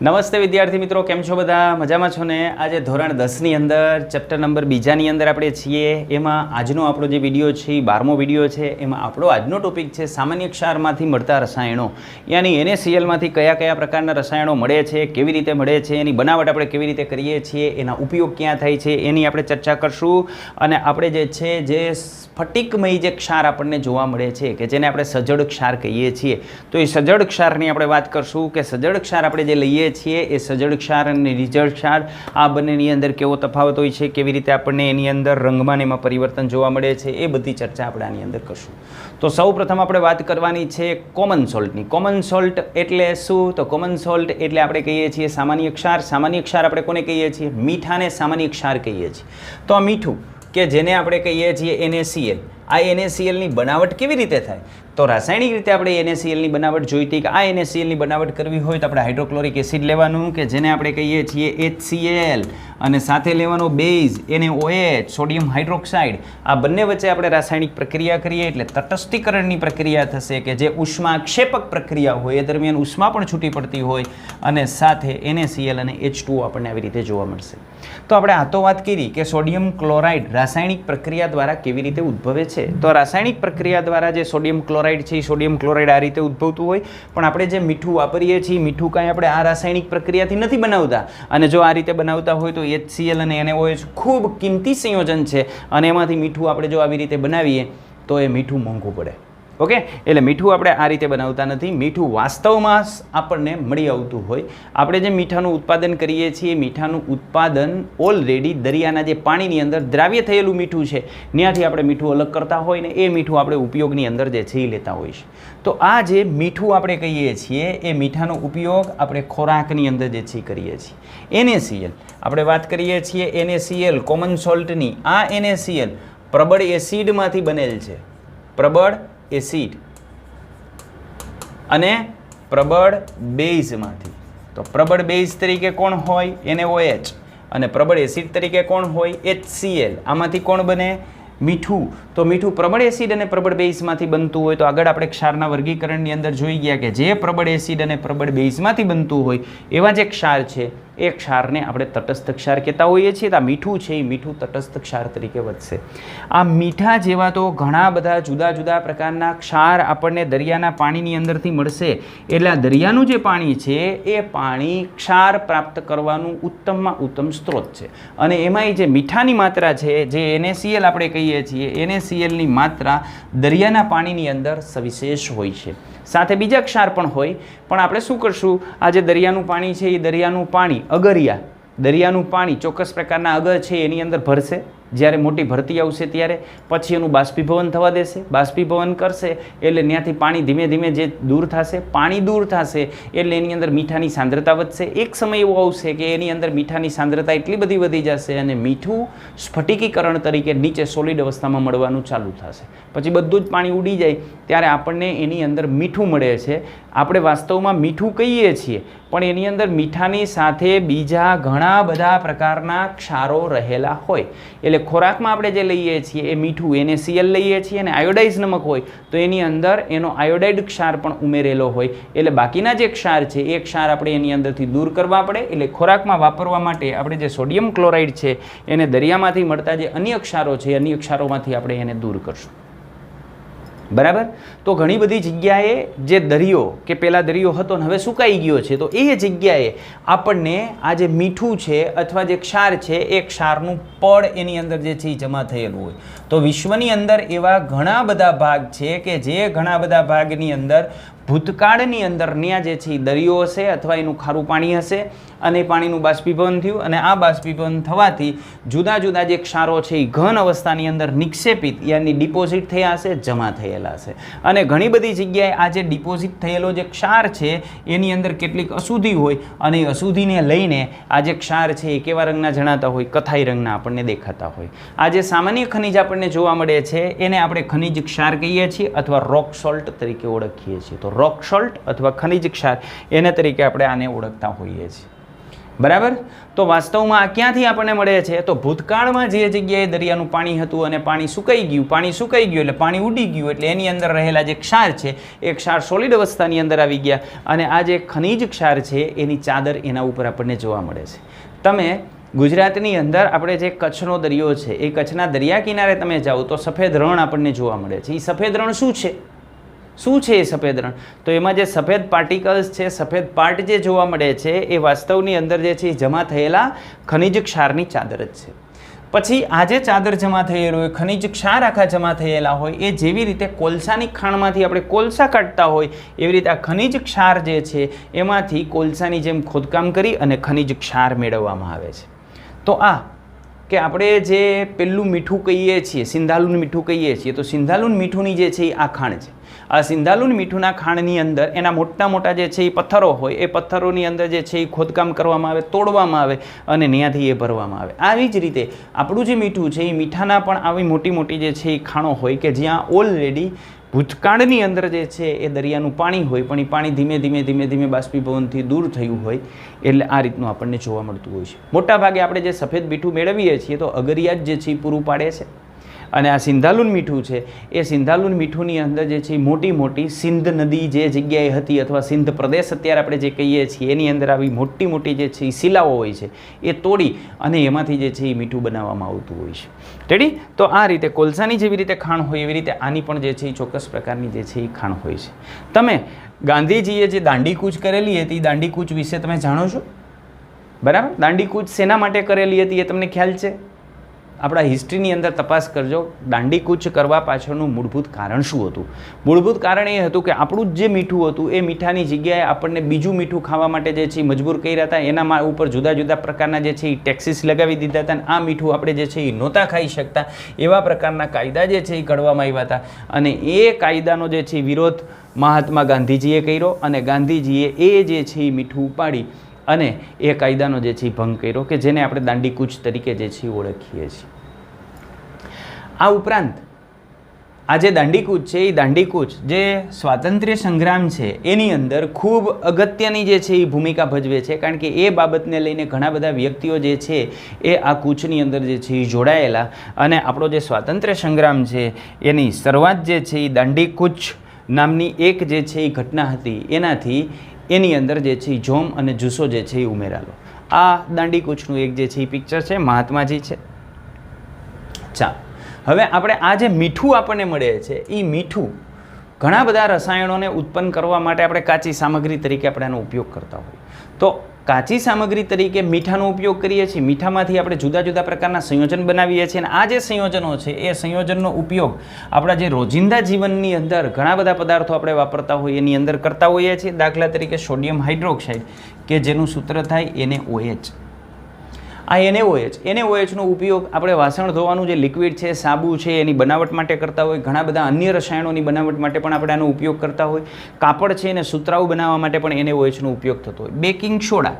નમસ્તે વિદ્યાર્થી મિત્રો, કેમ છો બધા? મજામાં છો ને? આજે ધોરણ 10ની અંદર ચેપ્ટર નંબર 2ની અંદર આપણે છીએ. એમાં આજનો આપણો જે વિડીયો છે એ 12મો વિડીયો છે. એમાં આપણો આજનો ટોપિક છે સામાન્ય ક્ષારમાંથી મળતા રસાયણો, યાની NaClમાંથી કયા કયા પ્રકારના રસાયણો મળે છે, કેવી રીતે મળે છે, એની બનાવટ આપણે કેવી રીતે કરીએ છીએ, એના ઉપયોગ ક્યાં થાય છે એની આપણે ચર્ચા કરશું. અને આપણે જે છે જે સ્ફટિકમય જે ક્ષાર આપણને જોવા મળે છે કે જેને આપણે સજળ ક્ષાર કહીએ છીએ, તો એ સજળ ક્ષારની આપણે વાત કરશું કે સજળ ક્ષાર આપણે જે લઈએ છીએ એ સજળ ક્ષાર અને રીજળ ક્ષાર આ બંનેની અંદર કેવો તફાવત હોય છે, કેવી રીતે આપણને એની અંદર રંગમાં એમાં પરિવર્તન જોવા મળે છે, એ બધી ચર્ચા આપણે આની અંદર કરશું. તો સૌ પ્રથમ આપણે વાત કરવાની છે કોમન સોલ્ટની. કોમન સોલ્ટ એટલે શું? તો કોમન સોલ્ટ એટલે આપણે કહીએ છીએ સામાન્ય ક્ષાર. સામાન્ય ક્ષાર આપણે કોને કહીએ છીએ? મીઠાને સામાન્ય ક્ષાર કહીએ છીએ. તો આ મીઠું કે જેને આપણે કહીએ છીએ NaCl, આ NaClની બનાવટ કેવી રીતે થાય? તો રાસાયણિક રીતે આપણે NaClની બનાવટ જોઈતી કે આ NaClની બનાવટ કરવી હોય તો આપણે હાઇડ્રોક્લોરિક એસિડ લેવાનું કે જેને આપણે કહીએ છીએ HCl, અને સાથે લેવાનો બેઝ NaOH, સોડિયમ હાઇડ્રોક્સાઇડ. આ બંને વચ્ચે આપણે રાસાયણિક પ્રક્રિયા કરીએ એટલે તટસ્થીકરણની પ્રક્રિયા થશે કે જે ઉષ્માક્ષેપક પ્રક્રિયા હોય એ દરમિયાન ઉષ્મા પણ છૂટી પડતી હોય અને સાથે NaCl અને H2O આપણને આવી રીતે જોવા મળશે. તો આપણે આ તો વાત કરી કે સોડિયમ ક્લોરાઇડ રાસાયણિક પ્રક્રિયા દ્વારા કેવી રીતે ઉદ્ભવે છે. તો રાસાયણિક પ્રક્રિયા દ્વારા જે સોડિયમ ક્લોરાઇડ છે એ સોડિયમ ક્લોરાઇડ આ રીતે ઉદ્ભવતું હોય, પણ આપણે જે મીઠું વાપરીએ છીએ મીઠું કાંઈ આપણે આ રાસાયણિક પ્રક્રિયાથી નથી બનાવતા. અને જો આ રીતે બનાવતા હોય તો HCl અને NaOH ખૂબ કિંમતી સંયોજન છે અને એમાંથી મીઠું આપણે જો આવી રીતે બનાવીએ તો એ મીઠું મોંઘું પડે. ઓકે, એટલે મીઠું આપણે આ રીતે બનાવતા નથી. મીઠું વાસ્તવમાં આપણને મળી આવતું હોય. આપણે જે મીઠાનું ઉત્પાદન કરીએ છીએ મીઠાનું ઉત્પાદન ઓલરેડી દરિયાના જે પાણીની અંદર દ્રાવ્ય થયેલું મીઠું છે ત્યાંથી આપણે મીઠું અલગ કરતા હોય ને એ મીઠું આપણે ઉપયોગની અંદર જે છે એ લેતા હોય છે. તો આ જે મીઠું આપણે કહીએ છીએ એ મીઠાનો ઉપયોગ આપણે ખોરાકની અંદર જે છે કરીએ છીએ. NaCl આપણે વાત કરીએ છીએ NaCl કોમન સોલ્ટની. આ NaCl પ્રબળ એસિડમાંથી બનેલ છે. પ્રબળ એસિડ અને પ્રબળ બેઝમાંથી. તો પ્રબળ બેઝ તરીકે કોણ હોય? NaOH. અને પ્રબળ એસિડ તરીકે કોણ હોય? HCl. આમાંથી કોણ બને? મીઠું. તો મીઠું પ્રબળ એસિડ અને પ્રબળ બેઝમાંથી બનતું હોય તો આગળ આપણે ક્ષારના વર્ગીકરણની અંદર જોઈ ગયા કે જે પ્રબળ એસિડ અને પ્રબળ બેઝમાંથી બનતું હોય એવા જે ક્ષાર છે એ ક્ષારને આપણે તટસ્થ ક્ષાર કહેતા હોઈએ છીએ. આ મીઠું છે એ મીઠું તટસ્થ ક્ષાર તરીકે વધશે. આ મીઠા જેવા તો ઘણા બધા જુદા જુદા પ્રકારના ક્ષાર આપણને દરિયાના પાણીની અંદરથી મળશે. એટલે આ દરિયાનું જે પાણી છે એ પાણી ક્ષાર પ્રાપ્ત કરવાનું ઉત્તમમાં ઉત્તમ સ્ત્રોત છે. અને એમાંય જે મીઠાની માત્રા છે જે NaCl આપણે કહીએ છીએ NaClની માત્રા દરિયાના પાણીની અંદર સવિશેષ હોય છે. સાથે બીજા ક્ષાર પણ હોય, પણ આપણે શું કરશું, આ જે દરિયાનું પાણી છે એ દરિયાનું પાણી અગરિયા, દરિયાનું પાણી ચોક્કસ પ્રકારના અગર છે એની અંદર ભરશે. જ્યારે મોટી ભરતી આવશે ત્યારે પછી એનું બાષ્પીભવન થવા દેશે. બાષ્પીભવન કરશે એટલે ત્યાંથી પાણી ધીમે ધીમે જે દૂર થશે, પાણી દૂર થશે એટલે એની અંદર મીઠાની સાંદ્રતા વધશે. એક સમય એવો આવશે કે એની અંદર મીઠાની સાંદ્રતા એટલી બધી વધી જશે અને મીઠું સ્ફટિકીકરણ તરીકે નીચે સોલિડ અવસ્થામાં મળવાનું ચાલુ થશે. પછી બધું જ પાણી ઉડી જાય ત્યારે આપણને એની અંદર મીઠું મળે છે. આપણે વાસ્તવમાં મીઠું કહીએ છીએ પણ એની અંદર મીઠાની સાથે બીજા ઘણા બધા પ્રકારના ક્ષારો રહેલા હોય. એટલે ખોરાકમાં આપણે જે લઈએ છીએ એ મીઠું NaCl લઈએ છીએ અને આયોડાઇઝ નમક હોય તો એની અંદર એનો આયોડાઇડ ક્ષાર પણ ઉમેરેલો હોય. એટલે બાકીના જે ક્ષાર છે એ ક્ષાર આપણે એની અંદરથી દૂર કરવા પડે. એટલે ખોરાકમાં વાપરવા માટે આપણે જે સોડિયમ ક્લોરાઇડ છે એને દરિયામાંથી મળતા જે અન્ય ક્ષારો છે અન્ય ક્ષારોમાંથી આપણે એને દૂર કરશું. બરાબર. તો ઘણી બધી જગ્યાએ જે દરિયો કે પેલા દરિયો હતો ને હવે સુકાઈ ગયો છે તો એ જગ્યાએ આપણને આ જે મીઠું છે અથવા જે ક્ષાર છે એ ક્ષારનું પડ એની અંદર જે છે એ જમા થયેલું હોય. તો વિશ્વની અંદર એવા ઘણા બધા ભાગ છે કે જે ઘણા બધા ભાગની અંદર ભૂતકાળની અંદર ત્યાં જે છે એ દરિયો હશે અથવા એનું ખારું પાણી હશે અને પાણીનું બાષ્પીભવન થયું અને આ બાષ્પીભવન થવાથી જુદા જુદા જે ક્ષારો છે એ ઘન અવસ્થાની અંદર નિક્ષેપિત યાની ડિપોઝિટ થયા હશે, જમા થયેલા હશે. અને ઘણી બધી જગ્યાએ આ જે ડિપોઝિટ થયેલો જે ક્ષાર છે એની અંદર કેટલીક અશુદ્ધિ હોય અને એ અશુદ્ધિને લઈને આ જે ક્ષાર છે એ કેવા રંગના જણાતા હોય? કથાઈ રંગના આપણને દેખાતા હોય. આ જે સામાન્ય ખનિજ આપણને જોવા મળે છે એને આપણે ખનિજ ક્ષાર કહીએ છીએ અથવા રોક સોલ્ટ તરીકે ઓળખીએ છીએ. તો રોક સોલ્ટ અથવા ખનિજ ક્ષાર એને તરીકે આપણે આને ઓળખતા હોઈએ છીએ. બરાબર. તો વાસ્તવમાં આ ક્યાંથી આપણને મળે છે? તો ભૂતકાળમાં જે જગ્યાએ દરિયાનું પાણી હતું અને પાણી સુકાઈ ગયું એટલે પાણી ઉડી ગયું, એટલે એની અંદર રહેલા જે ક્ષાર છે એ ક્ષાર સોલિડ અવસ્થાની અંદર આવી ગયા અને આ જે ખનિજ ક્ષાર છે એની ચાદર એના ઉપર આપણને જોવા મળે છે. તમે ગુજરાતની અંદર આપણે જે કચ્છનો દરિયો છે એ કચ્છના દરિયા કિનારે તમે જાઓ તો સફેદ રણ આપણને જોવા મળે છે. એ સફેદ રણ શું છે? શું છે એ સફેદ રણ? તો એમાં જે સફેદ પાર્ટિકલ્સ છે, સફેદ પાર્ટ જે જોવા મળે છે એ વાસ્તવની અંદર જે છે એ જમા થયેલા ખનિજ ક્ષારની ચાદર જ છે. પછી આ જે ચાદર જમા થયેલું હોય, ખનિજ ક્ષાર આખા જમા થયેલા હોય, એ જેવી રીતે કોલસાની ખાણમાંથી આપણે કોલસા કાઢતા હોય એવી રીતે આ ખનિજ ક્ષાર જે છે એમાંથી કોલસાની જેમ ખોદકામ કરી અને ખનિજ ક્ષાર મેળવવામાં આવે છે. તો આ કે આપણે જે પેલું મીઠું કહીએ છીએ, સિંધાલુન મીઠું કહીએ છીએ, તો સિંધાલુન મીઠુંની જે છે એ આ ખાણ છે. આ સિંધાલુન મીઠુંના ખાણની અંદર એના મોટા મોટા જે છે એ પથ્થરો હોય, એ પથ્થરોની અંદર જે છે એ ખોદકામ કરવામાં આવે, તોડવામાં આવે અને ત્યાંથી એ ભરવામાં આવે. આવી જ રીતે આપણું જે મીઠું છે એ મીઠાના પણ આવી મોટી મોટી જે છે એ ખાણો હોય કે જ્યાં ઓલરેડી ભૂતકાળની અંદર જે છે એ દરિયાનું પાણી હોય, પણ એ પાણી ધીમે ધીમે બાષ્પીભવનથી દૂર થયું હોય, એટલે આ રીતનું આપણને જોવા મળતું હોય છે. મોટાભાગે આપણે જે સફેદ મીઠું મેળવીએ છીએ તો અગરિયા જ જે છે એ પૂરું પાડે છે. અને આ સિંધાલુન મીઠું છે એ સિંધાલુન મીઠુંની અંદર જે છે મોટી મોટી સિંધ નદી જે જગ્યાએ હતી અથવા સિંધ પ્રદેશ અત્યારે આપણે જે કહીએ છીએ એની અંદર આવી મોટી મોટી જે છે એ શિલાઓ હોય છે એ તોડી અને એમાંથી જે છે એ મીઠું બનાવવામાં આવતું હોય છે. રેડી? તો આ રીતે કોલસાની જેવી રીતે ખાણ હોય એવી રીતે આની પણ જે છે એ ચોક્કસ પ્રકારની જે છે એ ખાણ હોય છે. તમે ગાંધીજીએ જે દાંડી કૂચ કરેલી હતી, દાંડી કૂચ વિશે તમે જાણો છો? બરાબર. દાંડી કૂચ શેના માટે કરેલી હતી એ તમને ખ્યાલ છે? આપણા હિસ્ટ્રીની અંદર તપાસ કરજો. દાંડી કૂચ કરવા પાછળનું મૂળભૂત કારણ શું હતું? મૂળભૂત કારણ એ હતું કે આપણું જે મીઠું હતું એ મીઠાની જગ્યાએ આપણને બીજું મીઠું ખાવા માટે જે છે એ મજબૂર કર્યા હતા. એના ઉપર જુદા જુદા પ્રકારના જે છે એ ટેક્સીસ લગાવી દીધા હતા અને આ મીઠું આપણે જે છે એ નહોતા ખાઈ શકતા. એવા પ્રકારના કાયદા જે છે એ ઘડવામાં આવ્યા હતા અને એ કાયદાનો જે છે વિરોધ મહાત્મા ગાંધીજીએ કર્યો અને ગાંધીજીએ એ જે છે એ મીઠું ઉપાડી અને એ કાયદાનો જે છે એ ભંગ કર્યો કે જેને આપણે દાંડી કૂચ તરીકે જે છે ઓળખીએ છીએ. આ ઉપરાંત આ જે દાંડી કૂચ છે એ દાંડી કૂચ જે સ્વાતંત્ર્ય સંગ્રામ છે એની અંદર ખૂબ અગત્યની જે છે એ ભૂમિકા ભજવે છે, કારણ કે એ બાબતને લઈને ઘણા બધા વ્યક્તિઓ જે છે એ આ કૂચની અંદર જે છે એ જોડાયેલા અને આપણો જે સ્વાતંત્ર્ય સંગ્રામ છે એની શરૂઆત જે છે એ દાંડી કૂચ નામની એક જે છે એ ઘટના હતી એનાથી એની અંદર જે છે એ જોમ અને જુસ્સો જે છે એ ઉમેરાલો. આ દાંડી કૂચનું એક જે છે એ પિક્ચર છે, મહાત્માજી છે. ચાલો હવે આપણે આ જે મીઠું આપણને મળે છે એ મીઠું ઘણા બધા રસાયણોને ઉત્પન્ન કરવા માટે આપણે કાચી સામગ્રી તરીકે આપણે આનો ઉપયોગ કરતા હોઈએ. તો કાચી સામગ્રી તરીકે મીઠાનો ઉપયોગ કરીએ છીએ. મીઠામાંથી આપણે જુદા જુદા પ્રકારના સંયોજન બનાવીએ છીએ અને આ જે સંયોજનો છે એ સંયોજનનો ઉપયોગ આપણા જે રોજિંદા જીવનની અંદર ઘણા બધા પદાર્થો આપણે વાપરતા હોઈએ એની અંદર કરતા હોઈએ છીએ. દાખલા તરીકે સોડિયમ હાઇડ્રોક્સાઇડ કે જેનું સૂત્ર થાય NaOH. આ NaOHનો ઉપયોગ આપણે વાસણ ધોવાનું જે લિક્વિડ છે, સાબુ છે, એની બનાવટ માટે કરતા હોય. ઘણા બધા અન્ય રસાયણોની બનાવટ માટે પણ આપણે આનો ઉપયોગ કરતા હોય. કાપડ છે એને સુતરાઉ બનાવવા માટે પણ NaOHનો ઉપયોગ થતો હોય. બેકિંગ સોડા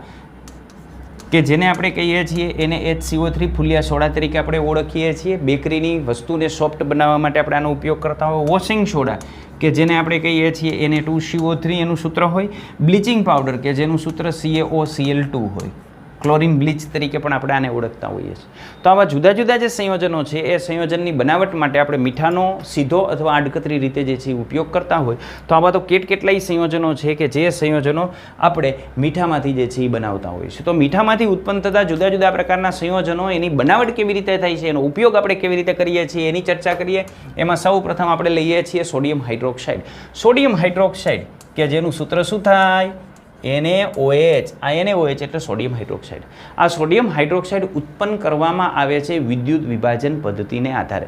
કે જેને આપણે કહીએ છીએ NaHCO3 ફુલિયા સોડા તરીકે આપણે ઓળખીએ છીએ. બેકરીની વસ્તુને સોફ્ટ બનાવવા માટે આપણે આનો ઉપયોગ કરતા હોય. વોશિંગ સોડા કે જેને આપણે કહીએ છીએ Na2CO3 એનું સૂત્ર હોય. બ્લીચિંગ પાવડર કે જેનું સૂત્ર CaOCl2 હોય. ક્લોરિન બ્લીચ તરીકે પણ આપણે આને ઓળખતા હોઈએ છીએ. તો આવા જુદા જુદા જે સંયોજનો છે એ સંયોજનની બનાવટ માટે આપણે મીઠાનો સીધો અથવા આડકતરી રીતે જે છે ઉપયોગ કરતા હોય. તો આવા તો કેટલાય સંયોજનો છે કે જે સંયોજનો આપણે મીઠામાંથી જે છે એ બનાવતા હોઈએ છીએ. તો મીઠામાંથી ઉત્પન્ન થતા જુદા જુદા પ્રકારના સંયોજનો, એની બનાવટ કેવી રીતે થાય છે, એનો ઉપયોગ આપણે કેવી રીતે કરીએ છીએ એની ચર્ચા કરીએ. એમાં સૌ પ્રથમ આપણે લઈએ છીએ સોડિયમ હાઇડ્રોક્સાઇડ. સોડિયમ હાઇડ્રોક્સાઇડ કે જેનું સૂત્ર શું થાય? NaOH. આ NaOH એટલે સોડિયમ હાઇડ્રોક્સાઇડ. આ સોડિયમ હાઇડ્રોક્સાઇડ ઉત્પન્ન કરવામાં આવે છે વિદ્યુત વિભાજન પદ્ધતિને આધારે.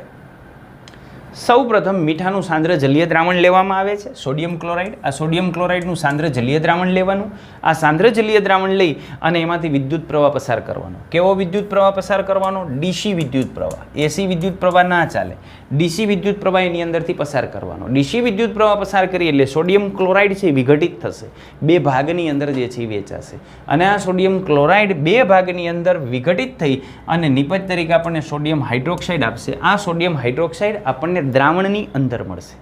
સૌ પ્રથમ મીઠાનું સાંદ્ર જલીય દ્રાવણ લેવામાં આવે છે, સોડિયમ ક્લોરાઇડ. આ સોડિયમ ક્લોરાઇડનું સાંદ્ર જલીય દ્રાવણ લેવાનું. આ સાંદ્ર જલીય દ્રાવણ લઈ અને એમાંથી વિદ્યુત પ્રવાહ પસાર કરવાનો. કેવો વિદ્યુત પ્રવાહ પસાર કરવાનો? DC વિદ્યુત પ્રવાહ. AC વિદ્યુત પ્રવાહ ના ચાલે. DC વિદ્યુત પ્રવાહ એની અંદરથી પસાર કરવાનો. DC વિદ્યુત પ્રવાહ પસાર કરીએ એટલે સોડિયમ ક્લોરાઇડ છે વિઘટિત થશે, બે ભાગની અંદર જે છે વેચાશે અને આ સોડિયમ ક્લોરાઇડ બે ભાગની અંદર વિઘટિત થઈ અને નિપજ તરીકે આપણને સોડિયમ હાઇડ્રોક્સાઇડ આપશે. આ સોડિયમ હાઇડ્રોક્સાઇડ આપણને આપણને દ્રાવણની અંદર મળશે.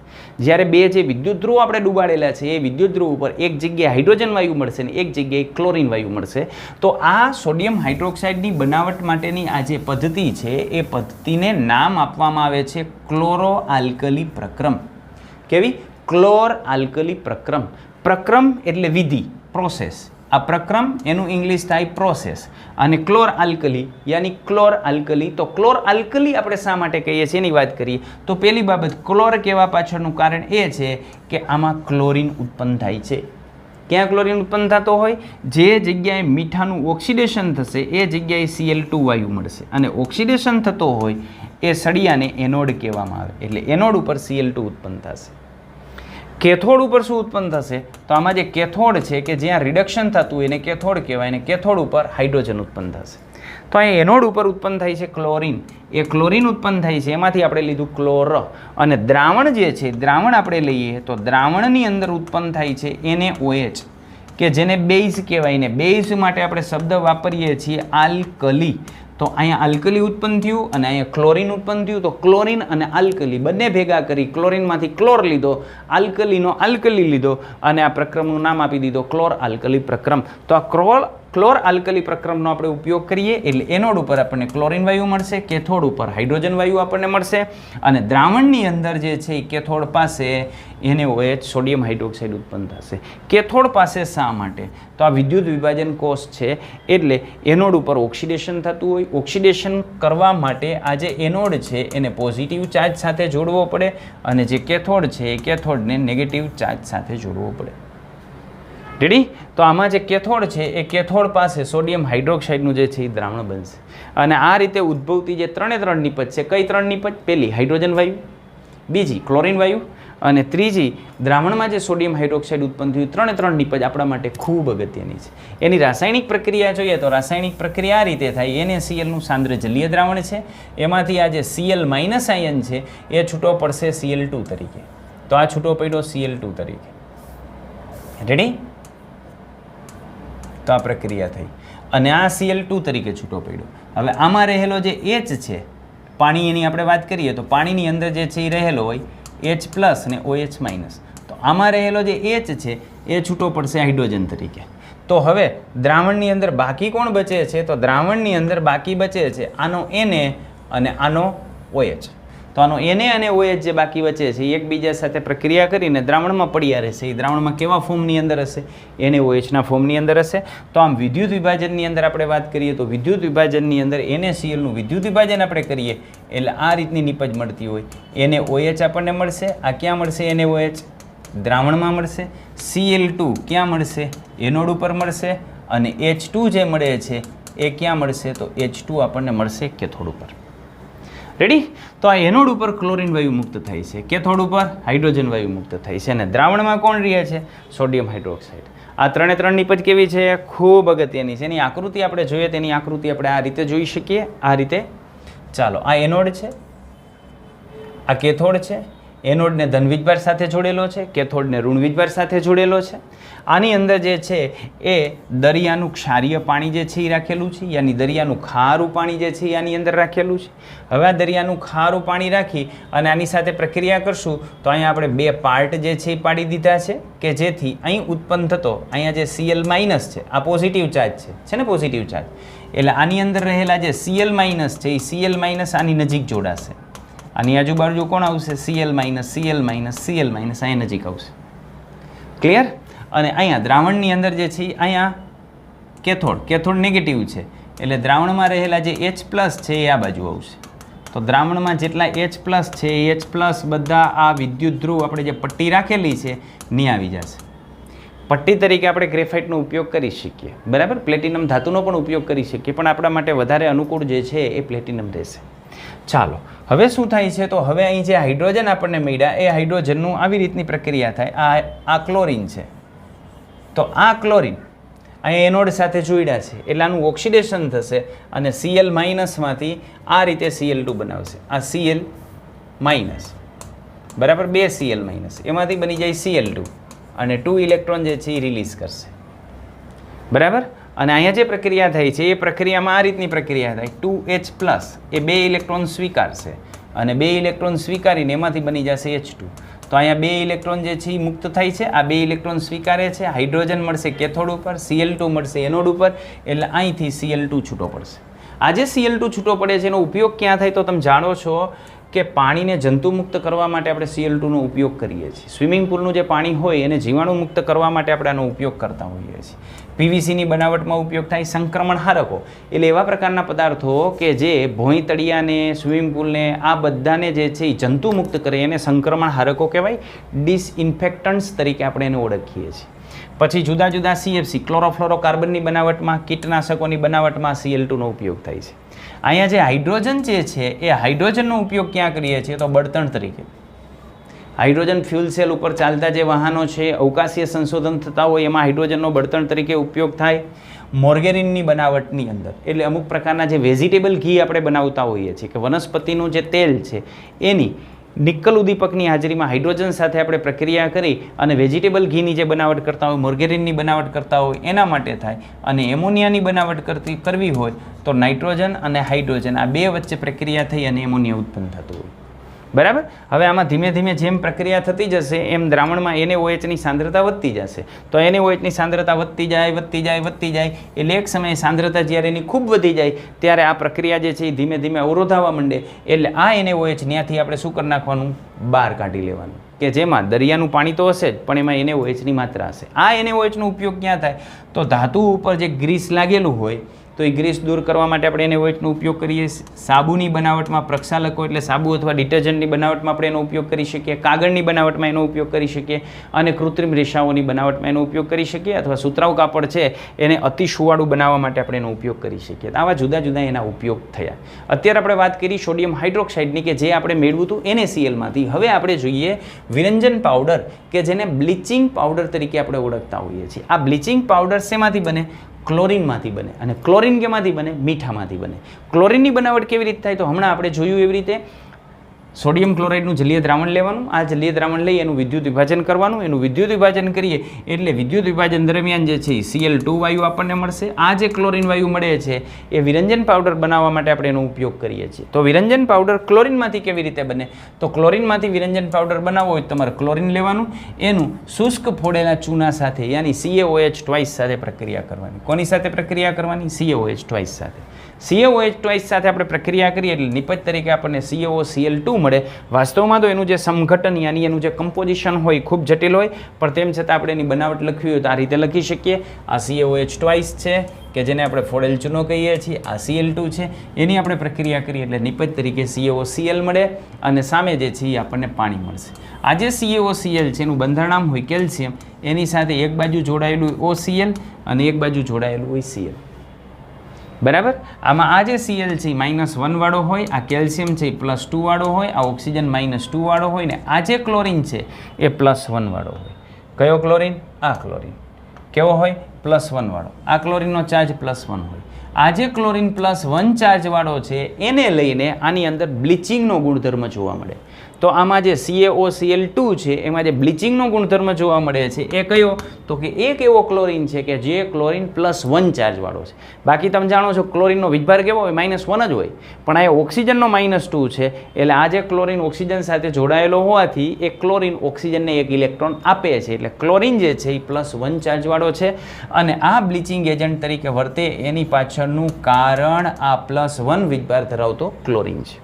જ્યારે બે જે વિદ્યુત ધ્રુવ આપણે ડૂબાડેલા છે એ વિદ્યુત ધ્રુવ ઉપર એક જગ્યાએ હાઇડ્રોજન વાયુ મળશે ને એક જગ્યાએ ક્લોરીન વાયુ મળશે. તો આ સોડિયમ હાઇડ્રોક્સાઇડની બનાવટ માટેની આ જે પદ્ધતિ છે એ પદ્ધતિને નામ આપવામાં આવે છે ક્લોરો આલ્કલી પ્રક્રમ. કેવી? ક્લોર આલ્કલી પ્રક્રમ. પ્રક્રમ એટલે વિધિ, પ્રોસેસ. આ પ્રક્રમ એનું ઇંગ્લિશ થાય પ્રોસેસ. અને ક્લોર આલ્કલી યાની ક્લોર આલ્કલી. તો ક્લોર આલ્કલી આપણે શા માટે કહીએ છીએ એની વાત કરીએ તો પહેલી બાબત, ક્લોર કહેવા પાછળનું કારણ એ છે કે આમાં ક્લોરીન ઉત્પન્ન થાય છે. ક્યાં ક્લોરીન ઉત્પન્ન થતો હોય? જે જગ્યાએ મીઠાનું ઓક્સિડેશન થશે એ જગ્યાએ Cl2 વાયુ મળશે અને ઓક્સિડેશન થતો હોય એ સળિયાને એનોડ કહેવામાં આવે. એટલે એનોડ ઉપર Cl2 ઉત્પન્ન થશે. કેથોડ ઉપર શું ઉત્પન્ન થશે? તો આમાં જે કેથોડ છે કે જ્યાં રિડક્શન થતું હોય એને કેથોડ કહેવાય અને કેથોડ ઉપર હાઇડ્રોજન ઉત્પન્ન થશે. તો અહીં એનોડ ઉપર ઉત્પન્ન થાય છે ક્લોરીન. એ ક્લોરીન ઉત્પન્ન થાય છે એમાંથી આપણે લીધું ક્લોર. અને દ્રાવણ જે છે, દ્રાવણ આપણે લઈએ તો દ્રાવણની અંદર ઉત્પન્ન થાય છે NaOH કે જેને બેઝ કહેવાય ને. બેઝ માટે આપણે શબ્દ વાપરીએ છીએ આલ્કલી. તો અહીંયા આલ્કલી ઉત્પન્ન થયું અને અહીંયા ક્લોરીન ઉત્પન્ન થયું. તો ક્લોરીન અને આલ્કલી બંને ભેગા કરી ક્લોરીનમાંથી ક્લોર લીધો, આલ્કલીનો આલ્કલી લીધો અને આ પ્રક્રમનું નામ આપી દીધો ક્લોર આલ્કલી પ્રક્રમ. તો આ ક્લોર આલ્કલી પ્રક્રમનો આપણે ઉપયોગ કરીએ એટલે એનોડ ઉપર આપણને ક્લોરીન વાયુ મળશે, કેથોડ ઉપર હાઇડ્રોજન વાયુ આપણને મળશે અને દ્રાવણની અંદર જે છે એ કેથોડ પાસે NaOH સોડિયમ હાઇડ્રોક્સાઇડ ઉત્પન્ન થશે. કેથોડ પાસે શા માટે? તો આ વિદ્યુત વિભાજન કોષ છે એટલે એનોડ ઉપર ઓક્સિડેશન થતું હોય. ઓક્સિડેશન કરવા માટે આ જે એનોડ છે એને પોઝિટિવ ચાર્જ સાથે જોડવો પડે અને જે કેથોડ છે એ કેથોડને નેગેટિવ ચાર્જ સાથે જોડવો પડે. રેડી? તો આમાં જે કેથોડ છે એ કેથોડ પાસે સોડિયમ હાઇડ્રોક્સાઇડનું જે છે એ દ્રાવણ બનશે અને આ રીતે ઉદ્ભવતી જે 3 નિપજ છે, કઈ 3 નિપજ? પહેલી હાઇડ્રોજન વાયુ, બીજી ક્લોરીન વાયુ અને ત્રીજી દ્રાવણમાં જે સોડિયમ હાઇડ્રોક્સાઇડ ઉત્પન્ન થયું. 3 નિપજ આપણા માટે ખૂબ અગત્યની છે. એની રાસાયણિક પ્રક્રિયા જોઈએ તો રાસાયણિક પ્રક્રિયા આ રીતે થાય. NaClનું સાંદ્ર જલીય દ્રાવણ છે, એમાંથી આ જે Cl- આયન છે એ છૂટો પડશે Cl2 તરીકે. તો આ છૂટો પડ્યો Cl2 તરીકે. રેડી? તો આ પ્રક્રિયા થઈ અને આ Cl2 તરીકે છૂટો પડ્યો. હવે આમાં રહેલો જે H છે, પાણી એની આપણે વાત કરીએ તો પાણીની અંદર જે છે એ રહેલો હોય H+ અને OH-. તો આમાં રહેલો જે H છે એ છૂટો પડશે હાઇડ્રોજન તરીકે. તો હવે દ્રાવણની અંદર બાકી કોણ બચે છે? તો દ્રાવણની અંદર બાકી બચે છે આનો Na અને આનો OH. તો આનો Na અને OH જે બાકી બચે છે એ એકબીજા સાથે પ્રક્રિયા કરીને દ્રાવણમાં પડ્યા રહેશે. એ દ્રાવણમાં કેવા ફોર્મની અંદર હશે? NaOH ફોર્મની અંદર હશે. તો આમ વિદ્યુત વિભાજનની અંદર આપણે વાત કરીએ તો વિદ્યુત વિભાજનની અંદર NaClનું વિદ્યુત વિભાજન આપણે કરીએ એટલે આ રીતની નિપજ મળતી હોય. NaOH આપણને મળશે. આ ક્યાં મળશે? NaOH દ્રાવણમાં મળશે. Cl2 ક્યાં મળશે? એનોડ ઉપર મળશે. અને H2 જે મળે છે એ ક્યાં મળશે? તો H2 આપણને મળશે કેથોડ ઉપર. રેડી? તો આ એનોડ ઉપર ક્લોરીન વાયુ મુક્ત થાય છે, કેથોડ ઉપર હાઇડ્રોજન વાયુ મુક્ત થાય છે અને દ્રાવણમાં કોણ રહે છે? Sodium hydroxide. આ 3 નિપજ કેવી છે? ખૂબ અગત્યની છે. એની આકૃતિ આપણે જોઈએ તેની આકૃતિ આપણે આ રીતે જોઈ શકીએ. આ રીતે. ચાલો, આ એનોડ છે, આ કેથોડ છે. એનોડને ધન વીજભાર સાથે જોડેલો છે, કેથોડને ઋણ વીજભાર સાથે જોડેલો છે. આની અંદર જે છે એ દરિયાનું ક્ષારીય પાણી જે છે એ રાખેલું છે, યાની દરિયાનું ખારું પાણી જે છે એ આની અંદર રાખેલું છે. હવે આ દરિયાનું ખારું પાણી રાખી અને આની સાથે પ્રક્રિયા કરશું તો અહીંયા આપણે 2 પાર્ટ જે છે એ પાડી દીધા છે કે જેથી અહીં ઉત્પન્ન થતો અહીંયા જે Cl- છે આ પોઝિટિવ ચાર્જ છે ને? પોઝિટિવ ચાર્જ એટલે આની અંદર રહેલા જે Cl- છે એ Cl- આની નજીક જોડાશે. આની આજુબાજુ કોણ આવશે? Cl-, Cl-, Cl- અહીંયા નજીક આવશે. ક્લિયર? અને અહીંયા દ્રાવણની અંદર જે છે અહીંયા કેથોડ નેગેટિવ છે એટલે દ્રાવણમાં રહેલા જે H+ છે એ આ બાજુ આવશે. તો દ્રાવણમાં જેટલા H+ છે એ H+ બધા આ વિદ્યુત ધ્રુવ આપણે જે પટ્ટી રાખેલી છે ની આવી જશે. પટ્ટી તરીકે આપણે ગ્રેફાઇટનો ઉપયોગ કરી શકીએ. બરાબર? પ્લેટિનમ ધાતુનો પણ ઉપયોગ કરી શકીએ પણ આપણા માટે વધારે અનુકૂળ જે છે એ પ્લેટિનમ રહેશે. ચાલો, હવે શું થાય છે? તો હવે અહીં જે હાઇડ્રોજન આપણને મળ્યા એ હાઇડ્રોજનનું આવી રીતની પ્રક્રિયા થાય. આ ક્લોરીન છે તો આ ક્લોરીન અહીં એનોડ સાથે જોડ્યા છે એટલે આનું ઓક્સિડેશન થશે અને Cl- માંથી આ રીતે Cl2 બનાવશે. આ Cl-, બરાબર? 2 Cl- એમાંથી બની જાય Cl2 અને 2 ઇલેક્ટ્રોન જે છે એ રિલીઝ કરશે. બરાબર? અને અહીંયા જે પ્રક્રિયા થઈ છે એ પ્રક્રિયામાં આ રીતની પ્રક્રિયા થાય. 2H+ એ 2 ઇલેક્ટ્રોન સ્વીકારશે અને 2 ઇલેક્ટ્રોન સ્વીકારીને એમાંથી બની જશે H2. તો અહીંયા 2 ઇલેક્ટ્રોન જે છે એ મુક્ત થાય છે, આ 2 ઇલેક્ટ્રોન સ્વીકારે છે, હાઇડ્રોજન મળશે કેથોડ ઉપર, Cl2 મળશે એનોડ ઉપર, એટલે અહીંથી Cl2 છૂટો પડશે. આ જે Cl2 છૂટો પડે છે એનો ઉપયોગ ક્યાં થાય તો તમે જાણો છો કે પાણીને જંતુમુક્ત કરવા માટે આપણે Cl2નો ઉપયોગ કરીએ છીએ. સ્વિમિંગ પૂલનું જે પાણી હોય એને જીવાણુમુક્ત કરવા માટે આપણે આનો ઉપયોગ કરતા હોઈએ છીએ. પીવીસીની બનાવટમાં ઉપયોગ થાય સંક્રમણહારકો, એટલે એવા પ્રકારના પદાર્થો કે જે ભોંય તળિયાને, સ્વિમિંગ પૂલને આ બધાને જે છે એ જંતુમુક્ત કરે એને સંક્રમણહારકો કહેવાય. ડિસઇન્ફેક્ટન્ટ્સ તરીકે આપણે એને ઓળખીએ છીએ. પછી જુદા જુદા CFC ક્લોરોફ્લોરોકાર્બનની બનાવટમાં, કીટનાશકોની બનાવટમાં Cl2નો ઉપયોગ થાય છે. અહીંયા જે હાઇડ્રોજન જે છે એ હાઇડ્રોજનનો ઉપયોગ ક્યાં કરીએ છીએ તો બળતણ તરીકે. હાઇડ્રોજન ફ્યુલ સેલ ઉપર ચાલતા જે વાહનો છે, અવકાશીય સંશોધન થતા હોય એમાં હાઇડ્રોજનનો બળતણ તરીકે ઉપયોગ થાય. મોર્ગેરીનની બનાવટની અંદર, એટલે અમુક પ્રકારના જે વેજીટેબલ ઘી આપણે બનાવતા હોઈએ છીએ કે વનસ્પતિનું જે તેલ છે એની નિકલ ઉદ્દીપકની હાજરીમાં હાઇડ્રોજન સાથે આપણે પ્રક્રિયા કરી અને વેજીટેબલ ઘીની જે બનાવટ કરતા હોય, મોર્ગેરીનની બનાવટ કરતા હોય એના માટે થાય. અને એમોનિયાની બનાવટ કરવી હોય તો નાઇટ્રોજન અને હાઇડ્રોજન આ બે વચ્ચે પ્રક્રિયા થઈ અને એમોનિયા ઉત્પન્ન થતું હોય. બરાબર. હવે આમાં ધીમે ધીમે જેમ પ્રક્રિયા થતી જશે એમ દ્રાવણમાં NaOHની સાંદ્રતા વધતી જશે. તો NaOHની સાંદ્રતા વધતી જાય એટલે એક સમયે સાંદ્રતા જ્યારે એની ખૂબ વધી જાય ત્યારે આ પ્રક્રિયા જે છે એ ધીમે ધીમે અવરોધાવા માંડે. એટલે આ NaOH ત્યાંથી આપણે શું કરી નાખવાનું, બહાર કાઢી લેવાનું, કે જેમાં દરિયાનું પાણી તો હશે જ પણ એમાં NaOHની માત્રા હશે. આ NaOHનો ઉપયોગ ક્યાં થાય તો ધાતુ ઉપર જે ગ્રીસ લાગેલું હોય તો એ ગ્રીસ દૂર કરવા માટે આપણે NaOHનો ઉપયોગ કરીએ. સાબુની બનાવટમાં, પ્રક્ષાલકો એટલે સાબુ અથવા ડિટર્જન્ટની બનાવટમાં આપણે એનો ઉપયોગ કરી શકીએ. કાગળની બનાવટમાં એનો ઉપયોગ કરી શકીએ અને કૃત્રિમ રેસાઓની બનાવટમાં એનો ઉપયોગ કરી શકીએ. અથવા સુતરાઉ કાપડ છે એને અતિ સુવાળું બનાવવા માટે આપણે એનો ઉપયોગ કરી શકીએ. આવા જુદા જુદા એના ઉપયોગ થયા. અત્યારે આપણે વાત કરી સોડિયમ હાઇડ્રોક્સાઇડની કે જે આપણે મેળવ્યું હતું NaClમાંથી. હવે આપણે જોઈએ વિરંજન પાવડર કે જેને બ્લીચિંગ પાવડર તરીકે આપણે ઓળખતા હોઈએ છીએ. આ બ્લીચિંગ પાવડર શેમાંથી બને? ક્લોરિનમાંથી બને. અને ક્લોરિન કેમાંથી બને? મીઠામાંથી બને. ક્લોરિનની બનાવટ કેવી રીતે થાય તો હમણાં આપણે જોયું એવી રીતે સોડિયમ ક્લોરાઇડનું જલીય દ્રાવણ લેવાનું, આ જલીય દ્રાવણ લઈ એનું વિદ્યુત વિભાજન કરવાનું. એનું વિદ્યુત વિભાજન કરીએ એટલે વિદ્યુત વિભાજન દરમિયાન જે છે Cl2 વાયુ આપણને મળશે. આ જે ક્લોરિન વાયુ મળે છે એ વિરંજન પાવડર બનાવવા માટે આપણે એનો ઉપયોગ કરીએ છીએ. તો વિરંજન પાવડર ક્લોરિનમાંથી કેવી રીતે બને તો ક્લોરિનમાંથી વિરંજન પાવડર બનાવવો હોય તમારે ક્લોરિન લેવાનું, એનું શુષ્ક ફોડેલા ચૂના સાથે યાની CaOH ટ્વાઇસ સાથે પ્રક્રિયા કરવાની. કોની સાથે પ્રક્રિયા કરવાની? CaOH ટ્વાઇસ સાથે. CaOH ટ્વાઇસ સાથે આપણે પ્રક્રિયા કરીએ એટલે નિપજ તરીકે આપણને CaOCl2 મળે. વાસ્તવમાં તો એનું જે સમઘટન યાની એનું જે કમ્પોઝિશન હોય ખૂબ જટિલ હોય, પણ તેમ છતાં આપણે એની બનાવટ લખવી હોય તો આ રીતે લખી શકીએ. આ CaOH ટ્વાઇસ છે કે જેને આપણે ફોડેલ ચૂનો કહીએ છીએ, આ Cl2 છે, એની આપણે પ્રક્રિયા કરીએ એટલે નિપજ તરીકે CaOCl મળે અને સામે જે છે એ આપણને પાણી મળશે. આ જે CaOCl છે એનું બંધારણામ હોય કેલ્શિયમ, એની સાથે એક બાજુ જોડાયેલું OCl અને એક બાજુ જોડાયેલું હોય Cl. બરાબર. આમાં આ જે Cl છે -1 વાળો હોય, આ કેલ્શિયમ છે +2 વાળો હોય, આ ઓક્સિજન -2 વાળો હોય ને આ જે ક્લોરિન છે એ +1 વાળો હોય. કયો ક્લોરિન? આ ક્લોરિન કેવો હોય? +1 વાળો. આ ક્લોરિનનો ચાર્જ +1 હોય. આ જે ક્લોરિન +1 ચાર્જ વાળો છે એને લઈને આની અંદર બ્લીચિંગનો ગુણધર્મ જોવા મળે. તો આમાં જે CaOCl2 છે એમાં જે બ્લીચિંગનો ગુણધર્મ જોવા મળે છે એ કયો તો કે એક એવો ક્લોરિન છે કે જે ક્લોરિન +1 ચાર્જ વાળો છે. બાકી તમે જાણો છો ક્લોરિનનો વીજભાર કેવો હોય? -1 જ હોય. પણ આ ઓક્સિજનનો -2 છે એટલે આ જે ક્લોરિન ઓક્સિજન સાથે જોડાયેલો હોવાથી એ ક્લોરિન ઓક્સિજનને એક ઇલેક્ટ્રોન આપે છે. એટલે ક્લોરિન જે છે એ +1 ચાર્જ વાળો છે અને આ બ્લીચિંગ એજન્ટ તરીકે વર્તે એની પાછળનું કારણ આ +1 વીજભાર ધરાવતો ક્લોરિન છે.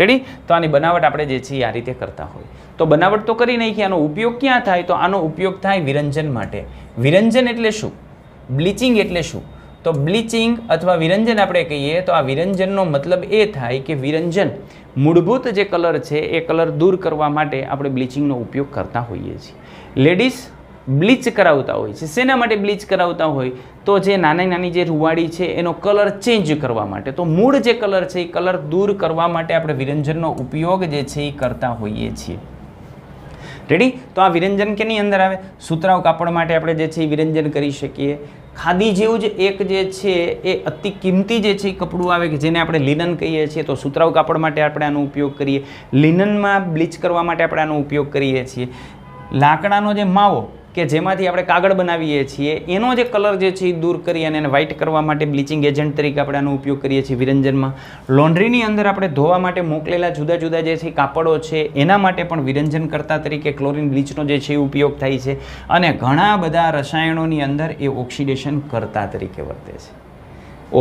રેડી. તો આની બનાવટ આપણે જે છે આ રીતે કરતા હોય. તો બનાવટ તો કરી નાખી, આનો ઉપયોગ ક્યાં થાય તો આનો ઉપયોગ થાય વિરંજન માટે. વિરંજન એટલે શું? બ્લીચિંગ એટલે શું? તો બ્લીચિંગ અથવા વિરંજન આપણે કહીએ તો આ વિરંજનનો મતલબ એ થાય કે વિરંજન મૂળભૂત જે કલર છે એ કલર દૂર કરવા માટે આપણે બ્લીચિંગનો ઉપયોગ કરતા હોઈએ છીએ. લેડીઝ બ્લીચ કરાવતા હોય છે. શેના માટે બ્લીચ કરાવતા હોય તો જે નાની નાની જે રૂવાડી છે એનો કલર ચેન્જ કરવા માટે. તો મૂળ જે કલર છે એ કલર દૂર કરવા માટે આપણે વિરંજનનો ઉપયોગ જે છે એ કરતા હોઈએ છીએ. રેડી. તો આ વિરંજન કેની અંદર આવે? સુતરાઉ કાપડ માટે આપણે જે છે એ વિરંજન કરી શકીએ. ખાદી જેવું જ એક જે છે એ અતિ કિંમતી જે છે એ કપડું આવે કે જેને આપણે લિનન કહીએ છીએ. તો સુતરાઉ કાપડ માટે આપણે આનો ઉપયોગ કરીએ. લિનનમાં બ્લીચ કરવા માટે આપણે આનો ઉપયોગ કરીએ છીએ. લાકડાનો જે માવો કે જેમાંથી આપણે કાગળ બનાવીએ છીએ એનો જે કલર જે છે એ દૂર કરી અને એને વ્હાઇટ કરવા માટે બ્લીચિંગ એજન્ટ તરીકે આપણે આનો ઉપયોગ કરીએ છીએ વિરંજનમાં. લોન્ડ્રીની અંદર આપણે ધોવા માટે મોકલેલા જુદા જુદા જે છે કાપડો છે એના માટે પણ વિરંજનકર્તા તરીકે ક્લોરીન બ્લીચનો જે છે એ ઉપયોગ થાય છે. અને ઘણા બધા રસાયણોની અંદર એ ઓક્સિડેશન કરતા તરીકે વર્તે છે.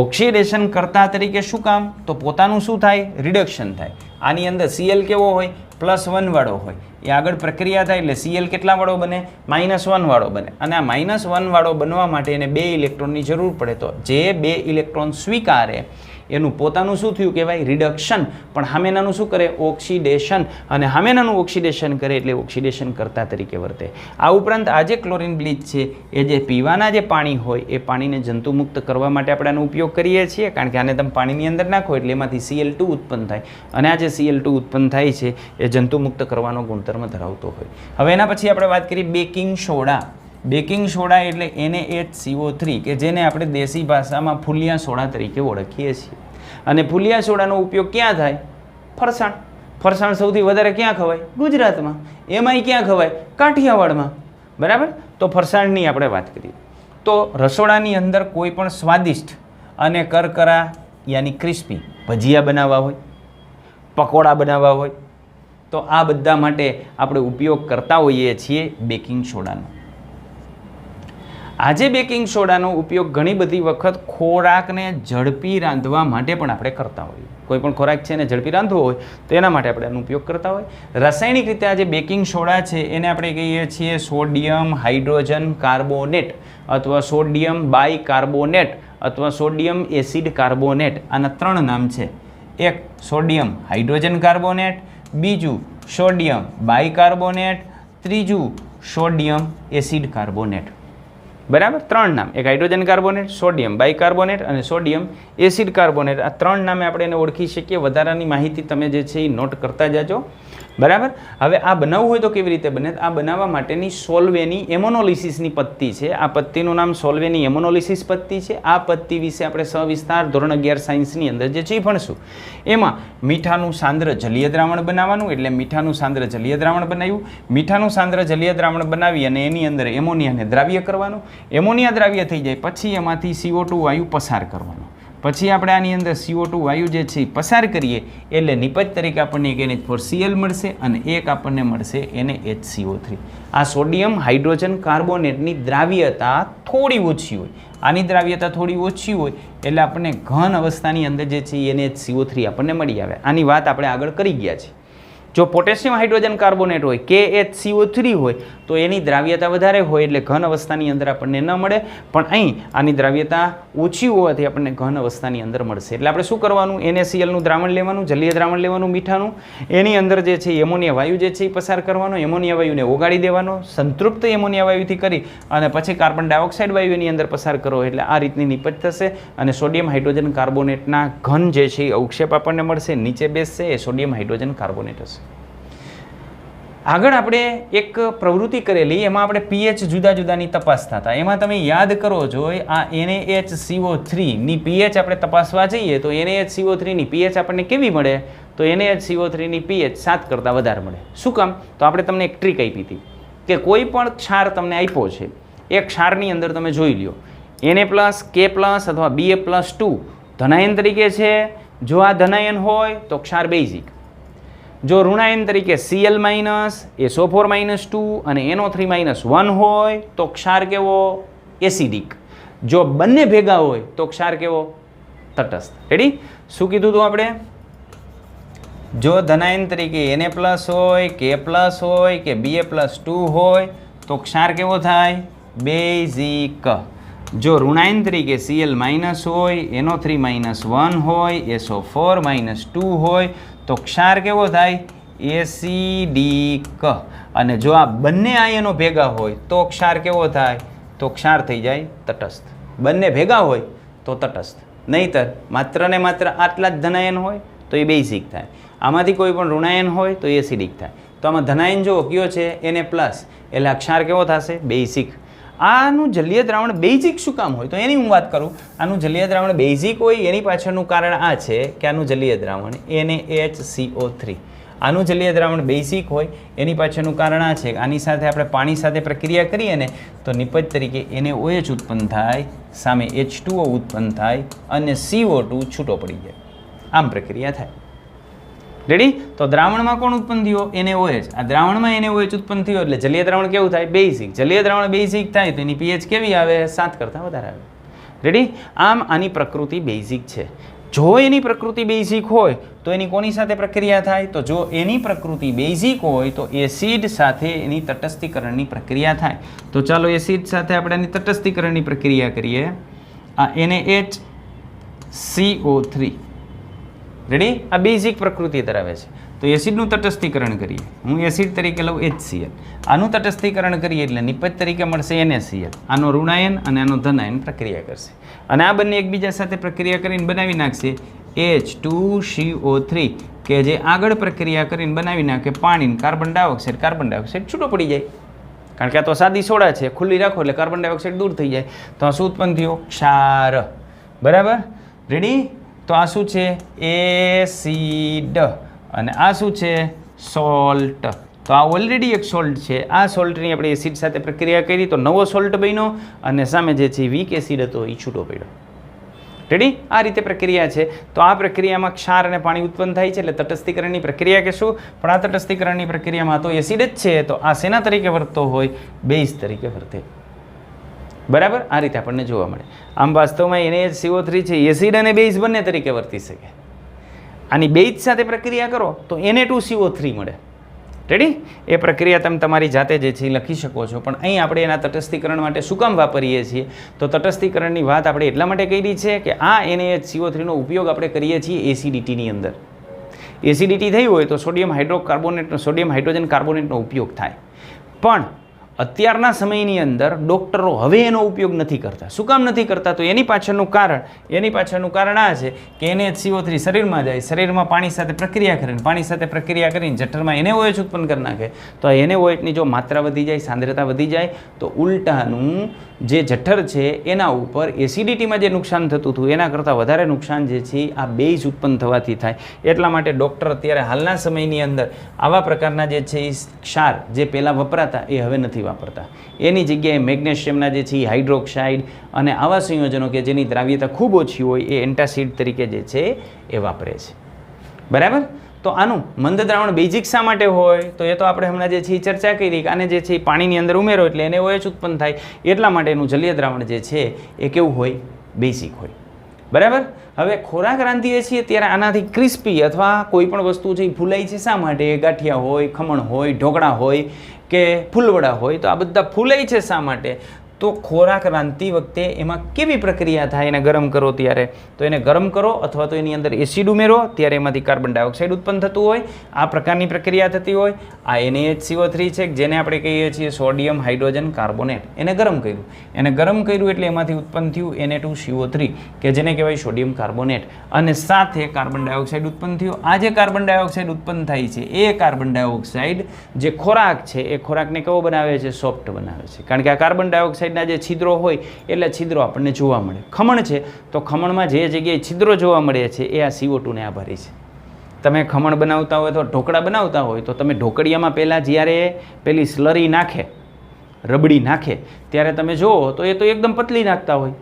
ઓક્સિડેશન કરતા તરીકે શું કામ? તો પોતાનું શું થાય? રિડક્શન થાય. આની અંદર Cl કેવો હોય? +1 વાળો હોય. એ આગળ પ્રક્રિયા થાય એટલે Cl કેટલા વાળો બને? -1 વાળો બને. અને આ -1 વાળો બનવા માટે એને 2 ઇલેક્ટ્રોનની જરૂર પડે. તો જે 2 ઇલેક્ટ્રોન સ્વીકારે એનું પોતાનું શું થયું કહેવાય? રિડક્શન. પણ સામેનાનું શું કરે? ઓક્સિડેશન. અને સામેનાનું ઓક્સિડેશન કરે એટલે ઓક્સિડેશન કરતા તરીકે વર્તે. આ ઉપરાંત આ જે ક્લોરીન બ્લીચ છે એ જે પીવાના જે પાણી હોય એ પાણીને જંતુમુક્ત કરવા માટે આપણે આનો ઉપયોગ કરીએ છીએ. કારણ કે આને તમે પાણીની અંદર નાખો એટલે એમાંથી Cl2 ઉત્પન્ન થાય. અને આ જે Cl2 ઉત્પન્ન થાય છે એ જંતુમુક્ત કરવાનો ગુણધર્મ ધરાવતો હોય. હવે એના પછી આપણે વાત કરીએ બેકિંગ સોડા. બેકિંગ સોડા એટલે NaHCO3 કે જેને આપણે દેશી ભાષામાં ફૂલિયા સોડા તરીકે ઓળખીએ છીએ. અને ફૂલિયા સોડાનો ઉપયોગ ક્યાં થાય? ફરસાણ. ફરસાણ સૌથી વધારે ક્યાં ખવાય? ગુજરાતમાં. એમાંય ક્યાં ખવાય? કાઠિયાવાડમાં. બરાબર? તો ફરસાણની આપણે વાત કરીએ તો રસોડાની અંદર કોઈ પણ સ્વાદિષ્ટ અને કરકરા યાની ક્રિસ્પી ભજીયા બનાવવા હોય, પકોડા બનાવવા હોય તો આ બધા માટે આપણે ઉપયોગ કરતા હોઈએ છીએ બેકિંગ સોડાનો. આજે બેકિંગ સોડાનો ઉપયોગ ઘણી બધી વખત ખોરાકને ઝડપી રાંધવા માટે પણ આપણે કરતા હોઈએ. કોઈ પણ ખોરાક છે એને ઝડપી રાંધવો હોય તો એના માટે આપણે એનો ઉપયોગ કરતા હોય. રાસાયણિક રીતે આ જે બેકિંગ સોડા છે એને આપણે કહીએ છીએ સોડિયમ હાઇડ્રોજન કાર્બોનેટ અથવા સોડિયમ બાયકાર્બોનેટ અથવા સોડિયમ એસિડ કાર્બોનેટ. આના 3 નામ છે. એક સોડિયમ હાઇડ્રોજન કાર્બોનેટ, બીજું સોડિયમ બાયકાર્બોનેટ, ત્રીજું સોડિયમ એસિડ કાર્બોનેટ. બરાબર? 3 નામ. એક હાઇડ્રોજન કાર્બોનેટ, સોડિયમ બાયકાર્બોનેટ અને સોડિયમ એસિડ કાર્બોનેટ. આ 3 નામે આપણે એને ઓળખી શકીએ. વધારાની માહિતી તમે જે છે એ નોટ કરતા જાજો. બરાબર? હવે આ બનાવવું હોય તો કેવી રીતે બને? આ બનાવવા માટેની સોલ્વેની એમોનોલિસિસની પદ્ધતિ છે. આ પદ્ધતિનું નામ સોલ્વેની એમોનોલિસિસ પદ્ધતિ છે. આ પદ્ધતિ વિશે આપણે સવિસ્તાર ધોરણ 11 સાયન્સની અંદર જે છે એ ભણશું. એમાં મીઠાનું સાંદ્ર જલીય દ્રાવણ બનાવવાનું એટલે મીઠાનું સાંદ્ર જલીય દ્રાવણ બનાવ્યું. મીઠાનું સાંદ્ર જલીય દ્રાવણ બનાવી અને એની અંદર એમોનિયાને દ્રાવ્ય કરવાનું. એમોનિયા દ્રાવ્ય થઈ જાય પછી એમાંથી CO2 વાયુ પસાર કરવાનો. પછી આપણે આની અંદર CO2 વાયુ જે છે પસાર કરીએ એટલે નિપજ તરીકે આપણને એક NH4Cl મળશે અને એક આપણને મળશે NaHCO3. આ સોડિયમ હાઇડ્રોજન કાર્બોનેટની દ્રાવ્યતા થોડી ઓછી હોય. આની દ્રાવ્યતા થોડી ઓછી હોય એટલે આપણને ઘન અવસ્થાની અંદર જે છે NaHCO3 આપણને મળી આવે. આની વાત આપણે આગળ કરી ગયા છીએ. જો પોટેશિયમ હાઇડ્રોજન કાર્બોનેટ હોય KHCO3 હોય તો એની દ્રાવ્યતા વધારે હોય એટલે ઘન અવસ્થાની અંદર આપણને ન મળે. પણ અહીં આની દ્રાવ્યતા ઓછી હોવાથી આપણને ઘન અવસ્થાની અંદર મળશે. એટલે આપણે શું કરવાનું? NaClનું દ્રાવણ લેવાનું, જલીય દ્રાવણ લેવાનું મીઠાનું. એની અંદર જે છે એમોનિયા વાયુ જે છે એ પસાર કરવાનો. એમોનિયા વાયુને ઓગાળી દેવાનો. સંતૃપ્ત એમોનિયા વાયુથી કરી અને પછી કાર્બન ડાયોક્સાઇડ વાયુ એની અંદર પસાર કરો એટલે આ રીતની નિપજ થશે અને સોડિયમ હાઇડ્રોજન કાર્બોનેટના ઘન જે છે એ અવક્ષેપ આપણને મળશે. નીચે બેસશે એ સોડિયમ હાઇડ્રોજન કાર્બોનેટ હશે. આગળ આપણે એક પ્રવૃત્તિ કરેલી એમાં આપણે pH જુદા જુદાની તપાસ થતા. એમાં તમે યાદ કરો જો આ NaHCO3ની pH આપણે તપાસવા જઈએ તો NaHCO3ની pH આપણને કેવી મળે? તો NaHCO3ની pH 7 કરતાં વધારે મળે. શું કામ? તો આપણે તમને એક ટ્રીક આપી હતી કે કોઈ પણ ક્ષાર તમને આપ્યો છે એ ક્ષારની અંદર તમે જોઈ લ્યો Na+, K+ અથવા Ba+2 ધનાયન તરીકે છે. જો આ ધનાયન હોય તો ક્ષાર બેઝિક. જો ઋણાયન તરીકે Cl- SO4- 2 અને NO3- 1 હોય તો ક્ષાર કેવો? એસિડિક. જો બંને ભેગા હોય તો ક્ષાર કેવો? તટસ્થ. રેડી? શું કીધું હતું આપણે? જો ધનાયન તરીકે Na+ હોય, K+ હોય કે Ba+2 હોય તો ક્ષાર કેવો થાય? બેઝિક. જો ઋણાયન તરીકે Cl- હોય, NO3- 1 હોય, SO4- 2 હોય તો ક્ષાર કેવો થાય? એસિડિક. અને જો આ બંને આયનો ભેગા હોય તો ક્ષાર કેવો થાય? તો ક્ષાર થઈ જાય તટસ્થ. બંને ભેગા હોય તો તટસ્થ. નહીંતર માત્ર ને માત્ર આટલા જ ધનાયન હોય તો એ બેઝિક થાય. આમાંથી કોઈ પણ ઋણાયન હોય તો એસિડિક થાય. તો આમાં ધનાયન જો કયો છે Na+, એટલે આ ક્ષાર કેવો થશે? બેઝિક. આનું જલીય દ્રાવણ બેઝિક શું કામ હોય? તો એની હું વાત કરું. આનું જલીય દ્રાવણ બેઝિક હોય એની પાછળનું કારણ આ છે કે આનું જલીય દ્રાવણ NaHCO3 આનું જલીય દ્રાવણ બેઝિક હોય એની પાછળનું કારણ આ છે કે આની સાથે આપણે પાણી સાથે પ્રક્રિયા કરીએ ને તો નિપજ તરીકે NaOH ઉત્પન્ન થાય, સામે H2O ઉત્પન્ન થાય અને CO2 છૂટો પડી જાય. આમ પ્રક્રિયા થાય. રેડી? તો દ્રાવણમાં કોણ ઉત્પન્ન થયો? NaOH. આ દ્રાવણમાં NaOH ઉત્પન્ન થયો એટલે જલીય દ્રાવણ કેવું થાય? બેઝિક. જલીય દ્રાવણ બેઝિક થાય તો એની pH કેવી આવે? 7 કરતાં વધારે આવે. રેડી? આમ આની પ્રકૃતિ બેઝિક છે. જો એની પ્રકૃતિ બેઝિક હોય તો એની કોની સાથે પ્રક્રિયા થાય? તો જો એની પ્રકૃતિ બેઝિક હોય તો એસિડ સાથે એની તટસ્થીકરણની પ્રક્રિયા થાય. તો ચાલો એસિડ સાથે આપણે એની તટસ્થીકરણની પ્રક્રિયા કરીએ. આ NaHCO3. રેડી? આ બેઝિક પ્રકૃતિ ધરાવે છે. તો એસિડનું તટસ્થીકરણ કરીએ. હું એસિડ તરીકે લઉં HCl. આનું તટસ્થીકરણ કરીએ એટલે નિપજ તરીકે મળશે NaCl. આનો ઋણાયન અને આનો ધનાયન પ્રક્રિયા કરશે અને આ બંને એકબીજા સાથે પ્રક્રિયા કરીને બનાવી નાખશે H2CO3 કે જે આગળ પ્રક્રિયા કરીને બનાવી નાખે પાણી, કાર્બન ડાયોક્સાઇડ છૂટો પડી જાય. કારણ કે આ તો સાદી સોડા છે, ખુલ્લી રાખો એટલે કાર્બન ડાયોક્સાઇડ દૂર થઈ જાય. તો આ શું ઉત્પન્ન થયો? ક્ષાર. બરાબર? રેડી? તો આ શું છે? એસિડ. અને આ શું છે? સોલ્ટ. તો આ ઓલરેડી એક સોલ્ટ છે. આ સોલ્ટની આપણે એસિડ સાથે પ્રક્રિયા કરી તો નવો સોલ્ટ બન્યો અને સામે જે છે વીક એસિડ હતો એ છૂટો પડ્યો. રેડી? આ રીતે પ્રક્રિયા છે. તો આ પ્રક્રિયામાં ક્ષાર અને પાણી ઉત્પન્ન થાય છે એટલે તટસ્થીકરણની પ્રક્રિયા કહેશું. પણ આ તટસ્થીકરણની પ્રક્રિયામાં તો એસિડ જ છે તો આ શેના તરીકે વર્તતો હોય? બેઝ તરીકે વર્તે. બરાબર? આ રીતે આપણને જોવા મળે. આમ વાસ્તવમાં NaCO3 છે એસિડ અને બેઝ બંને તરીકે વર્તી શકે. આની બેઝ સાથે પ્રક્રિયા કરો તો Na2CO3 મળે. રેડી? એ પ્રક્રિયા તમે તમારી જાતે જે છે એ લખી શકો છો. પણ અહીં આપણે એના તટસ્થીકરણ માટે શું કામ વાપરીએ છીએ? તો તટસ્થીકરણની વાત આપણે એટલા માટે કરી છે કે આ NaHCO3નો ઉપયોગ આપણે કરીએ છીએ એસિડિટીની અંદર. એસિડિટી થઈ હોય તો સોડિયમ હાઇડ્રોજન કાર્બોનેટનો ઉપયોગ થાય. પણ અત્યારના સમયની અંદર ડૉક્ટરો હવે એનો ઉપયોગ નથી કરતા. શું કામ નથી કરતા? તો એની પાછળનું કારણ આ છે કે NaHCO3 શરીરમાં જાય, શરીરમાં પાણી સાથે પ્રક્રિયા કરીને જઠરમાં NaOH ઉત્પન્ન કરી નાખે. તો આ NaOHની જો માત્રા વધી જાય, સાંદ્રતા વધી જાય તો ઉલટાનું જે જઠર છે એના ઉપર એસિડિટીમાં જે નુકસાન થતું હતું એના કરતાં વધારે નુકસાન જે છે આ બેઝ ઉત્પન્ન થવાથી થાય. એટલા માટે ડૉક્ટર અત્યારે હાલના સમયની અંદર આવા પ્રકારના જે છે એ ક્ષાર જે પહેલાં વપરાતા એ હવે નથી વાપરતા. એની જગ્યાએ મેગ્નેશિયમના જે છે હાઇડ્રોક્સાઇડ અને આવા સંયોજનો કે જેની દ્રાવ્યતા ખૂબ ઓછી હોય એ એન્ટાસિડ તરીકે જે છે એ વાપરે છે. બરાબર? તો આનું મંદ દ્રાવણ બેઝિક શા માટે હોય? તો એ તો આપણે હમણાં જે છે એ ચર્ચા કરી કે આને જે છે એ પાણીની અંદર ઉમેરો એટલે NaOH ઉત્પન્ન થાય. એટલા માટે એનું જલીય દ્રાવણ જે છે એ કેવું હોય? બેઝિક હોય. બરાબર? હવે ખોરાક રાંધીએ છીએ ત્યારે આનાથી ક્રિસ્પી અથવા કોઈ પણ વસ્તુ છે એ ફૂલાય છે શા માટે? ગાંઠિયા હોય, ખમણ હોય, ઢોકળા હોય કે ફૂલવડા હોય તો આ બધા ફૂલાય છે શા માટે? તો ખોરાક રાંધતી વખતે એમાં કેવી પ્રક્રિયા થાય? એને ગરમ કરો ત્યારે તો એને ગરમ કરો અથવા તો એની અંદર એસિડ ઉમેરો ત્યારે એમાંથી કાર્બન ડાયોક્સાઇડ ઉત્પન્ન થતું હોય. આ પ્રકારની પ્રક્રિયા થતી હોય. આ NaHCO3 છે જેને આપણે કહીએ છીએ સોડિયમ હાઇડ્રોજન કાર્બોનેટ. એને ગરમ કર્યું એટલે એમાંથી ઉત્પન્ન થયું Na2CO3 કે જેને કહેવાય સોડિયમ કાર્બોનેટ અને સાથે કાર્બન ડાયોક્સાઇડ ઉત્પન્ન થયું. આ જે કાર્બન ડાયોક્સાઇડ ઉત્પન્ન થાય છે એ કાર્બન ડાયોક્સાઇડ જે ખોરાક છે એ ખોરાકને કેવો બનાવે છે? સોફ્ટ બનાવે છે. કારણ કે આ કાર્બન ડાયોક્સાઇડ ના જે છિદ્રો હોય એટલે છિદ્રો આપણને જોવા મળે. ખમણ છે તો ખમણમાં જે જગ્યાએ છિદ્રો જોવા મળે છે એ આ CO2 ને આભારી છે. તમે ખમણ બનાવતા હોય તો ઢોકળા બનાવતા હોય તો તમે ઢોકળિયામાં પહેલાં જ્યારે પેલી સ્લરી નાખે, રબડી નાખે ત્યારે તમે જુઓ તો એ તો એકદમ પતલી નાખતા હોય.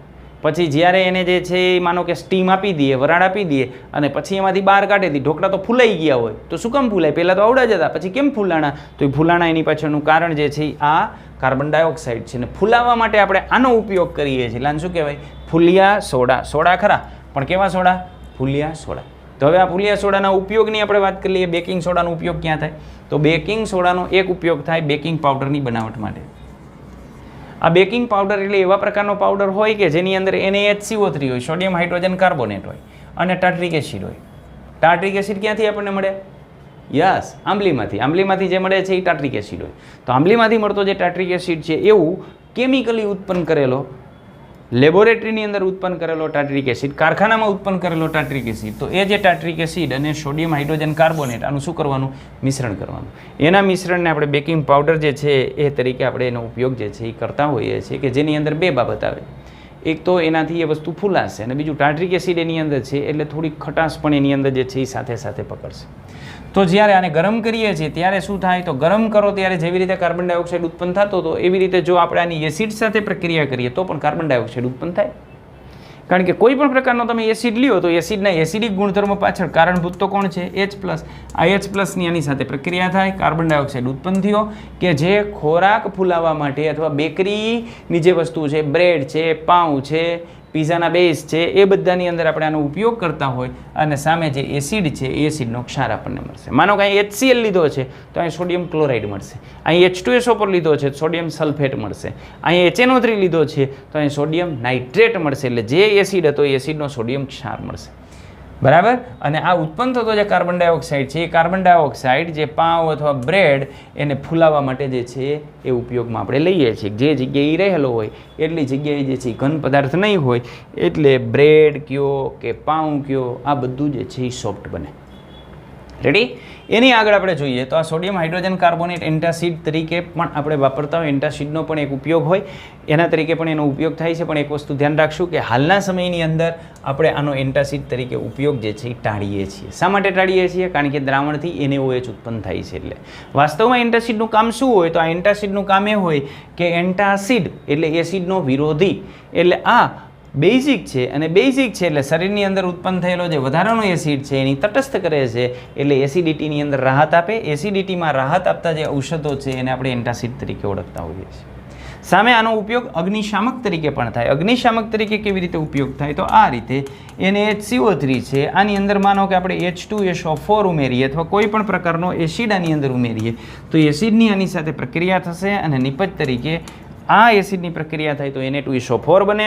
પછી જ્યારે એને જે છે એ માનો કે સ્ટીમ આપી દઈએ, વરાળ આપી દઈએ અને પછી એમાંથી બહાર કાઢી દઈએ, ઢોકળા તો ફૂલાઈ ગયા હોય તો શું કામ ફૂલાય? પહેલાં તો આવડા જ હતા, પછી કેમ ફૂલાણા? તો એ ફૂલાણા એની પાછળનું કારણ જે છે આ કાર્બન ડાયોક્સાઇડ છે. ને ફૂલાવવા માટે આપણે આનો ઉપયોગ કરીએ છીએ. આને શું કહેવાય? ફૂલિયા સોડા. સોડા ખરા પણ કેવા સોડા? ફૂલિયા સોડા. તો હવે આ ફૂલિયા સોડાના ઉપયોગની આપણે વાત કરી લઈએ. બેકિંગ સોડાનો ઉપયોગ ક્યાં થાય? તો બેકિંગ સોડાનો એક ઉપયોગ થાય બેકિંગ પાવડરની બનાવટ માટે. આ બેકિંગ પાવડર એટલે એવા પ્રકારનો પાવડર હોય કે જેની અંદર NaHCO3 હોય, સોડિયમ હાઇડ્રોજન કાર્બોનેટ હોય અને ટાર્ટ્રિક એસિડ હોય. ટાર્ટ્રિક એસિડ ક્યાંથી આપણને મળે? યસ, આંબલીમાંથી જે મળે છે એ ટાર્ટ્રિક એસિડ હોય. તો આંબલીમાંથી મળતો જે ટાર્ટ્રિક એસિડ છે એવું કેમિકલી ઉત્પન્ન કરેલો, લેબોરેટરીની અંદર ઉત્પન્ન કરેલો ટાર્ટ્રિક એસિડ, કારખાનામાં ઉત્પન્ન કરેલો ટાર્ટ્રિક એસિડ. તો એ જે ટાર્ટ્રિક એસિડ અને સોડિયમ હાઇડ્રોજન કાર્બોનેટ આનું શું કરવાનું? મિશ્રણ કરવાનું. એના મિશ્રણને આપણે બેકિંગ પાવડર જે છે એ તરીકે આપણે એનો ઉપયોગ જે છે એ કરતા હોઈએ છીએ કે જેની અંદર બે બાબત આવે. એક તો એનાથી એ વસ્તુ ફૂલાશે અને બીજું ટાર્ટ્રિક એસિડ એની અંદર છે એટલે થોડી ખટાશ પણ એની અંદર જે છે એ સાથે સાથે પકડશે. તો જ્યારે આને ગરમ કરીએ છીએ ત્યારે શું થાય, તો ગરમ કરો ત્યારે જેવી રીતે કાર્બન ડાયોક્સાઇડ ઉત્પન્ન થતો હતો એવી રીતે જો આપણે આની એસિડ સાથે પ્રક્રિયા કરીએ તો પણ કાર્બન ડાયોક્સાઇડ ઉત્પન્ન થાય. કારણ કે કોઈ પણ પ્રકારનો તમે એસિડ લ્યો તો એસિડના એસિડિક ગુણધર્મ પાછળ કારણભૂત તો કોણ છે, H+. આ H+ની આની સાથે પ્રક્રિયા થાય, કાર્બન ડાયોક્સાઇડ ઉત્પન્ન થયો કે જે ખોરાક ફૂલાવવા માટે અથવા બેકરીની જે વસ્તુ છે, બ્રેડ છે, પાઉં છે, પીઝાના બેઝ છે, એ બધાની અંદર આપણે આનો ઉપયોગ કરતા હોય અને સામે જે એસિડ છે એ એસિડનો ક્ષાર આપણને મળશે. માનો કે અહીં HCl લીધો છે તો અહીં સોડિયમ ક્લોરાઇડ મળશે, અહીં H2SO પર લીધો છે તો સોડિયમ સલ્ફેટ મળશે, અહીં HNO3 લીધો છે તો અહીં સોડિયમ નાઇટ્રેટ મળશે. એટલે જે એસિડ હતો એ એસિડનો સોડિયમ ક્ષાર મળશે. બરાબર. અને આ ઉત્પન્ન થતો જે કાર્બન ડાયોક્સાઇડ છે એ કાર્બન ડાયોક્સાઇડ જે પાઉં અથવા બ્રેડ એને ફૂલાવવા માટે જે છે એ ઉપયોગમાં આપણે લઈએ છીએ. જે જગ્યાએ રહેલો હોય એટલી જગ્યાએ જે છે ઘન પદાર્થ નહીં હોય એટલે બ્રેડ કયો કે પાઉં કયો આ બધું જે છે એ સોફ્ટ બને. રેડી. એની આગળ આપણે જોઈએ તો આ સોડિયમ હાઇડ્રોજન કાર્બોનેટ એન્ટાસિડ તરીકે પણ આપણે વાપરતા હોય, એન્ટાસિડનો પણ એક ઉપયોગ હોય, એના તરીકે પણ એનો ઉપયોગ થાય છે. પણ એક વસ્તુ ધ્યાન રાખશું કે હાલના સમયની અંદર આપણે આનો એન્ટાસિડ તરીકે ઉપયોગ જે છે એ ટાળીએ છીએ. શા માટે ટાળીએ છીએ? કારણ કે દ્રાવણથી NaOH ઉત્પન્ન થાય છે. એટલે વાસ્તવમાં એન્ટાસિડનું કામ શું હોય, તો આ એન્ટાસિડનું કામ એ હોય કે એન્ટાસિડ એટલે એસિડનો વિરોધી, એટલે આ બેઝિક છે અને બેઝિક છે એટલે શરીરની અંદર ઉત્પન્ન થયેલો જે વધારાનો એસિડ છે એની તટસ્થ કરે છે, એટલે એસિડિટીની અંદર રાહત આપે. એસિડિટીમાં રાહત આપતા જે ઔષધો છે એને આપણે એન્ટાસિડ તરીકે ઓળખતા હોઈએ છીએ. સામે આનો ઉપયોગ અગ્નિશામક તરીકે પણ થાય. અગ્નિશામક તરીકે કેવી રીતે ઉપયોગ થાય, તો આ રીતે NaHCO3 છે, આની અંદર માનો કે આપણે H2SO4 ઉમેરીએ અથવા કોઈ પણ પ્રકારનો એસિડ આની અંદર ઉમેરીએ તો એસિડની આની સાથે પ્રક્રિયા થશે અને નિપજ તરીકે આ એસિડની પ્રક્રિયા થાય તો Na2SO4 બને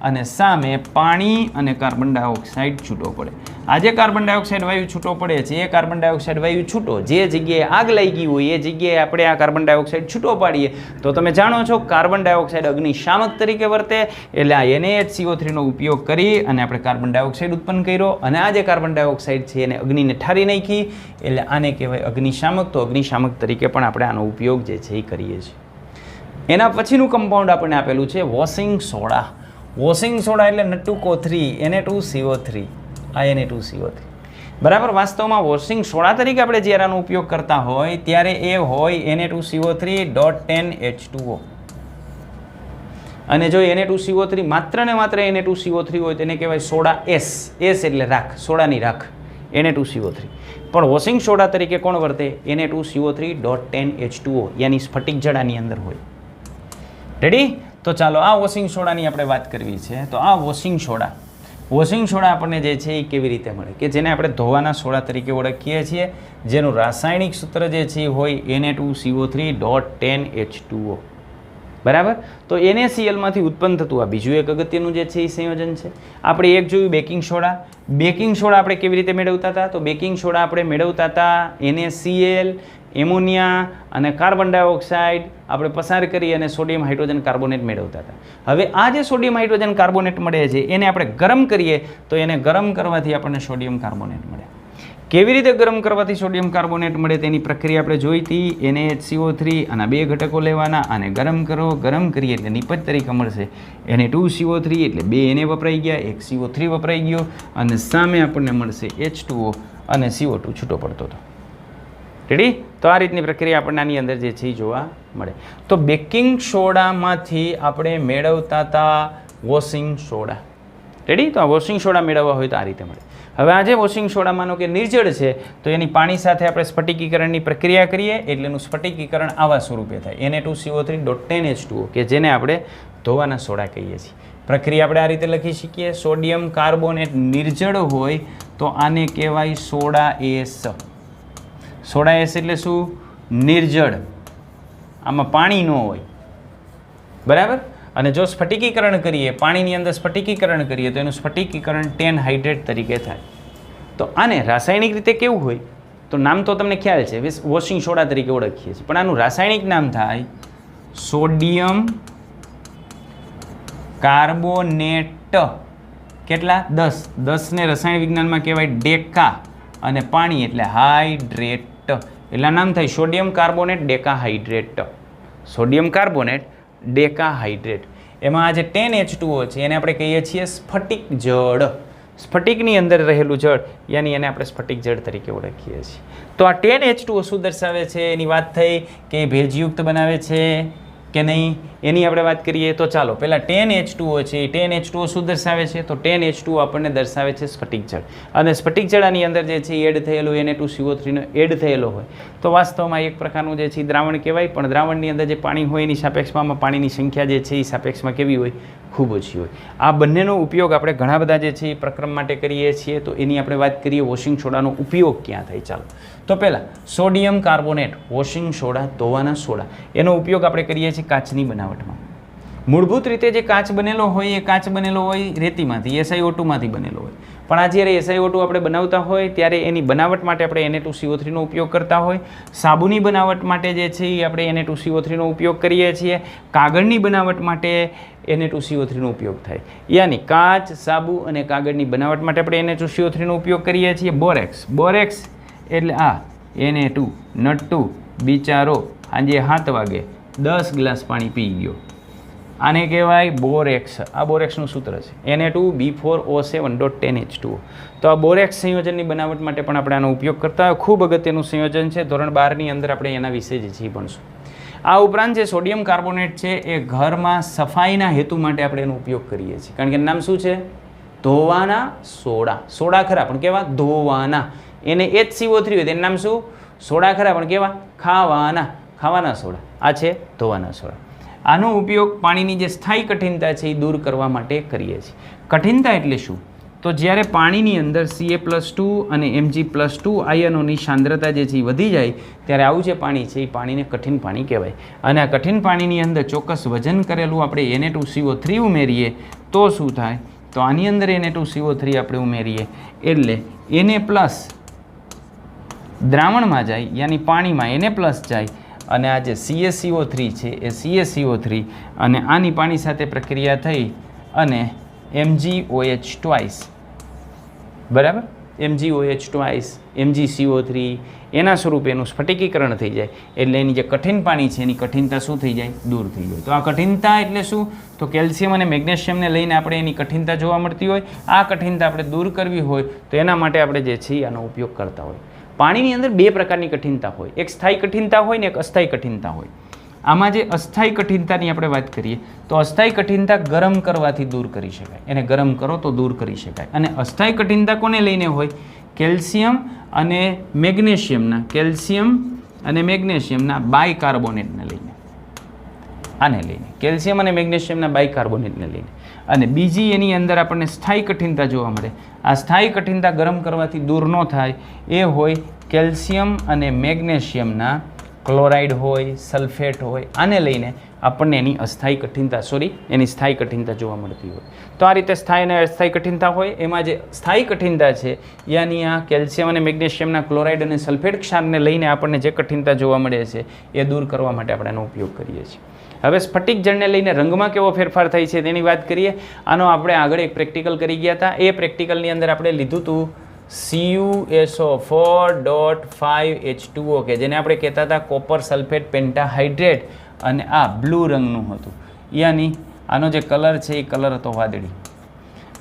અને સામે પાણી અને કાર્બન ડાયોક્સાઇડ છૂટો પડે. આ જે કાર્બન ડાયોક્સાઇડ વાયુ છૂટો પડે છે એ કાર્બન ડાયોક્સાઇડ વાયુ છૂટો જે જગ્યાએ આગ લાગી હોય એ જગ્યાએ આપણે આ કાર્બન ડાયોક્સાઇડ છૂટો પાડીએ તો તમે જાણો છો કાર્બન ડાયોક્સાઇડ અગ્નિશામક તરીકે વર્તે. એટલે આ NaHCO3નો ઉપયોગ કરી અને આપણે કાર્બન ડાયોક્સાઇડ ઉત્પન્ન કર્યો અને આ જે કાર્બન ડાયોક્સાઇડ છે એને અગ્નિને ઠારી નાખી, એટલે આને કહેવાય અગ્નિશામક. તો અગ્નિશામક તરીકે પણ આપણે આનો ઉપયોગ જે છે એ કરીએ છીએ. એના પછીનું કમ્પાઉન્ડ આપણને આપેલું છે વોશિંગ સોડા. વોશિંગ સોડા એટલે N2CO3, Na2CO3, આ Na2CO3. બરાબર. વાસ્તવમાં વોશિંગ સોડા તરીકે આપણે જ્યારે આનો ઉપયોગ કરતા હોય ત્યારે એ હોય Na2CO3.10H2O. અને જો Na2CO3 માત્ર ને માત્ર Na2CO3 હોય તેને કહેવાય સોડા S. S એટલે રાખ, સોડાની રાખ, Na2CO3. પણ વોશિંગ સોડા તરીકે કોણ વર્તે? Na2CO3.10H2O યાની સ્ફટિક જળ આની અંદર હોય. રેડી. તો ચાલો આ વોશિંગ સોડાની આપણે વાત કરવી છે. તો આ વોશિંગ સોડા આપણને જે છે એ કેવી રીતે મળે, કે જેને આપણે ધોવાના સોડા તરીકે ઓળખીએ છીએ, જેનું રાસાયણિક સૂત્ર જે છે એ હોય Na2CO3.10H2O. બરાબર. તો NaCl ઉત્પન્ન થતું આ બીજું એક અગત્યનું જે છે એ સંયોજન છે. આપણે એક જોયું બેકિંગ સોડા. બેકિંગ સોડા આપણે કેવી રીતે મેળવતા હતા? તો બેકિંગ સોડા આપણે મેળવતા હતા NaCl, એમોનિયા અને કાર્બન ડાયોક્સાઇડ આપણે પસાર કરી અને સોડિયમ હાઇડ્રોજન કાર્બોનેટ મેળવતા હતા. હવે આ જે સોડિયમ હાઇડ્રોજન કાર્બોનેટ મળે છે એને આપણે ગરમ કરીએ તો એને ગરમ કરવાથી આપણને સોડિયમ કાર્બોનેટ મળે. કેવી રીતે ગરમ કરવાથી સોડિયમ કાર્બોનેટ મળે તેની પ્રક્રિયા આપણે જોઈ હતી. NaHCO3 આના બે ઘટકો લેવાના, આને ગરમ કરો, ગરમ કરીએ એટલે નિપજ તરીકે મળશે Na2CO3 એટલે બે Na વપરાઈ ગયા, એક CO3 વપરાઈ ગયો અને સામે આપણને મળશે H2O અને CO2 છૂટો પડતો હતો. રેડી. તો આ રીતની પ્રક્રિયા આપણને આની અંદર જે છે એ જોવા મળે. તો બેકિંગ સોડામાંથી આપણે મેળવતા હતા વોશિંગ સોડા. રેડી. તો આ વોશિંગ સોડા મેળવવા હોય તો આ રીતે મળે. હવે આ જે વોશિંગ સોડા માનો કે નિર્જળ છે તો એની પાણી સાથે આપણે સ્ફટિકીકરણની પ્રક્રિયા કરીએ એટલે એનું સ્ફટિકીકરણ આવા સ્વરૂપે થાય Na2CO3.10H2O કે જેને આપણે ધોવાના સોડા કહીએ છીએ. પ્રક્રિયા આપણે આ રીતે લખી શકીએ. સોડિયમ કાર્બોનેટ નિર્જળ હોય તો આને કહેવાય સોડા એસ. સોડા એસ એટલે શું? નિર્જળ, આમાં પાણી ન હોય. બરાબર. અને જો સ્ફટિકીકરણ કરીએ, પાણીની અંદર સ્ફટિકીકરણ કરીએ તો એનું સ્ફટિકીકરણ 10 હાઇડ્રેટ તરીકે થાય. તો આને રાસાયણિક રીતે કેવું હોય તો નામ તો તમને ખ્યાલ છે, વોશિંગ સોડા તરીકે ઓળખીએ છીએ, પણ આનું રાસાયણિક નામ થાય સોડિયમ કાર્બોનેટ. કેટલા? 10. 10 ને રસાયણ વિજ્ઞાનમાં કહેવાય ડેકા અને પાણી એટલે હાઇડ્રેટ. એટલે નામ થાય sodium carbonate decahydrate. Sodium carbonate decahydrate. એમાં આ જે 10H2O છે એને આપણે કહીએ છીએ સ્ફટિક જળ. સ્ફટિકની અંદર રહેલું જળ યાની એને આપણે સ્ફટિક જળ તરીકે ઓળખીએ છીએ. તો આ 10H2O શું દર્શાવે છે? એની વાત થઈ કે ભેજયુક્ત બનાવે છે કે નહીં એની આપણે વાત કરીએ. તો ચાલો પહેલાં 10H2O છે, 10H2O શું દર્શાવે છે? તો 10H2O આપણને દર્શાવે છે સ્ફટિક જળ. અને સ્ફટિક જળ આની અંદર જે છે એડ થયેલું Na2CO3 નો એડ થયેલો હોય તો વાસ્તવમાં એક પ્રકારનું જે છે દ્રાવણ કહેવાય. પણ દ્રાવણની અંદર જે પાણી હોય એની સાપેક્ષમાં પાણીની સંખ્યા જે છે એ સાપેક્ષમાં કેવી હોય? ખૂબ ઓછી હોય. આ બંનેનો ઉપયોગ આપણે ઘણા બધા જે છે એ પ્રક્રમ માટે કરીએ છીએ. તો એની આપણે વાત કરીએ વોશિંગ સોડાનો ઉપયોગ ક્યાં થાય. ચાલો તો પહેલાં સોડિયમ કાર્બોનેટ, વોશિંગ સોડા, ધોવાના સોડા, એનો ઉપયોગ આપણે કરીએ છીએ કાચની બનાવટમાં. મૂળભૂત રીતે જે કાચ બનેલો હોય એ કાચ બનેલો હોય રેતીમાંથી, SiO2 માંથી બનેલો હોય. પણ આ જ્યારે SiO2 આપણે બનાવતા હોય ત્યારે એની બનાવટ માટે આપણે Na2CO3 નો ઉપયોગ કરતા હોય. સાબુની બનાવટ માટે જે છે એ આપણે Na2CO3 નો ઉપયોગ કરીએ છીએ. કાગળની બનાવટ માટે Na2CO3 નો ઉપયોગ થાય. યાની કાચ, સાબુ અને કાગળની બનાવટ માટે આપણે Na2CO3 નો ઉપયોગ કરીએ છીએ. બોરેક્સ, બોરેક્સ એટલે આ Na2 નટ્ટુ બિચારો આજે 7 વાગે 10 ગ્લાસ પાણી પી ગયો, આને કહેવાય બોરેક્સ. આ બોરેક્સનું સૂત્ર છે Na2B4O7.10H2O. તો આ બોરેક્સ સંયોજનની બનાવટ માટે પણ આપણે આનો ઉપયોગ કરતા હોય. ખૂબ અગત્યનું સંયોજન છે. ધોરણ 12ની અંદર આપણે એના વિશે જ ભણશું. આ ઉપરાંત જે સોડિયમ કાર્બોનેટ છે એ ઘરમાં સફાઈના હેતુ માટે આપણે એનો ઉપયોગ કરીએ છીએ. કારણ કે નામ શું છે? ધોવાના સોડા. સોડા ખરા પણ કેવા? ધોવાના. એને HCO3 હોય તેનું નામ શું? સોડા ખરા પણ કેવા? ખાવાના. ખાવાના સોડા. આ છે ધોવાના સોડા. આનો ઉપયોગ પાણીની જે સ્થાયી કઠિનતા છે એ દૂર કરવા માટે કરીએ છીએ. કઠિનતા એટલે શું? તો જ્યારે પાણીની અંદર Ca+2 અને Mg+2 આયનોની સાંદ્રતા જે છે એ વધી જાય ત્યારે આવું જે પાણી છે એ પાણીને કઠિન પાણી કહેવાય. અને આ કઠિન પાણીની અંદર ચોક્કસ વજન કરેલું આપણે Na2CO3 ઉમેરીએ તો શું થાય? તો આની અંદર Na2CO3 આપણે ઉમેરીએ એટલે Na+ દ્રાવણમાં જાય યાની પાણીમાં Na+ જાય અને આ જે CaCO3 છે એ CaCO3 અને આની પાણી સાથે પ્રક્રિયા થઈ અને MgOH બરાબર, MgOH MgCO3 એના સ્વરૂપે એનું સ્ફટિકીકરણ થઈ જાય એટલે એની જે કઠિન પાણી છે એની કઠિનતા શું થઈ જાય? દૂર થઈ જાય. તો આ કઠિનતા એટલે શું? તો કેલ્શિયમ અને મેગ્નેશિયમને લઈને આપણે એની કઠિનતા જોવા મળતી હોય. આ કઠિનતા આપણે દૂર કરવી હોય તો એના માટે આપણે જે છે આનો ઉપયોગ કરતા હોય. પાણીની અંદર 2 પ્રકારની કઠિનતા હોય. એક સ્થાયી કઠિનતા હોય ને એક અસ્થાયી કઠિનતા હોય. આમાં જે અસ્થાયી કઠિનતાની આપણે વાત કરીએ તો અસ્થાયી કઠિનતા ગરમ કરવાથી દૂર કરી શકાય. એને ગરમ કરો તો દૂર કરી શકાય. અને અસ્થાયી કઠિનતા કોને લઈને હોય? કેલ્શિયમ અને મેગ્નેશિયમના બાયકાર્બોનેટને લઈને. આને લઈને કેલ્શિયમ અને મેગ્નેશિયમના બાયકાર્બોનેટને લઈને. અને બીજી એની અંદર આપણને સ્થાયી કઠિનતા જોવા મળે. આ સ્થાયી કઠિનતા ગરમ કરવાથી દૂર ન થાય એ હોય કેલ્શિયમ અને મેગ્નેશિયમના ક્લોરાઇડ હોય, સલ્ફેટ હોય. આને લઈને આપણને એની એની સ્થાયી કઠિનતા જોવા મળતી હોય. તો આ રીતે સ્થાયી અને અસ્થાયી કઠિનતા હોય. એમાં જે સ્થાયી કઠિનતા છે યાની આ કેલ્શિયમ અને મેગ્નેશિયમના ક્લોરાઇડ અને સલ્ફેટ ક્ષારને લઈને આપણને જે કઠિનતા જોવા મળે છે એ દૂર કરવા માટે આપણે એનો ઉપયોગ કરીએ છીએ. હવે સ્ફટિક જળને લઈને રંગમાં કેવો ફેરફાર થાય છે તેની વાત કરીએ. આનો આપણે આગળ એક પ્રેક્ટિકલ કરી ગયા હતા. એ પ્રેક્ટિકલની અંદર આપણે લીધું હતું CuSO4.5H2O કે જેને આપણે કહેતા હતા કોપર સલ્ફેટ પેન્ટાહાઇડ્રેટ અને આ બ્લુ રંગનું હતું. યાની આનો જે કલર છે એ કલર હતો વાદળી.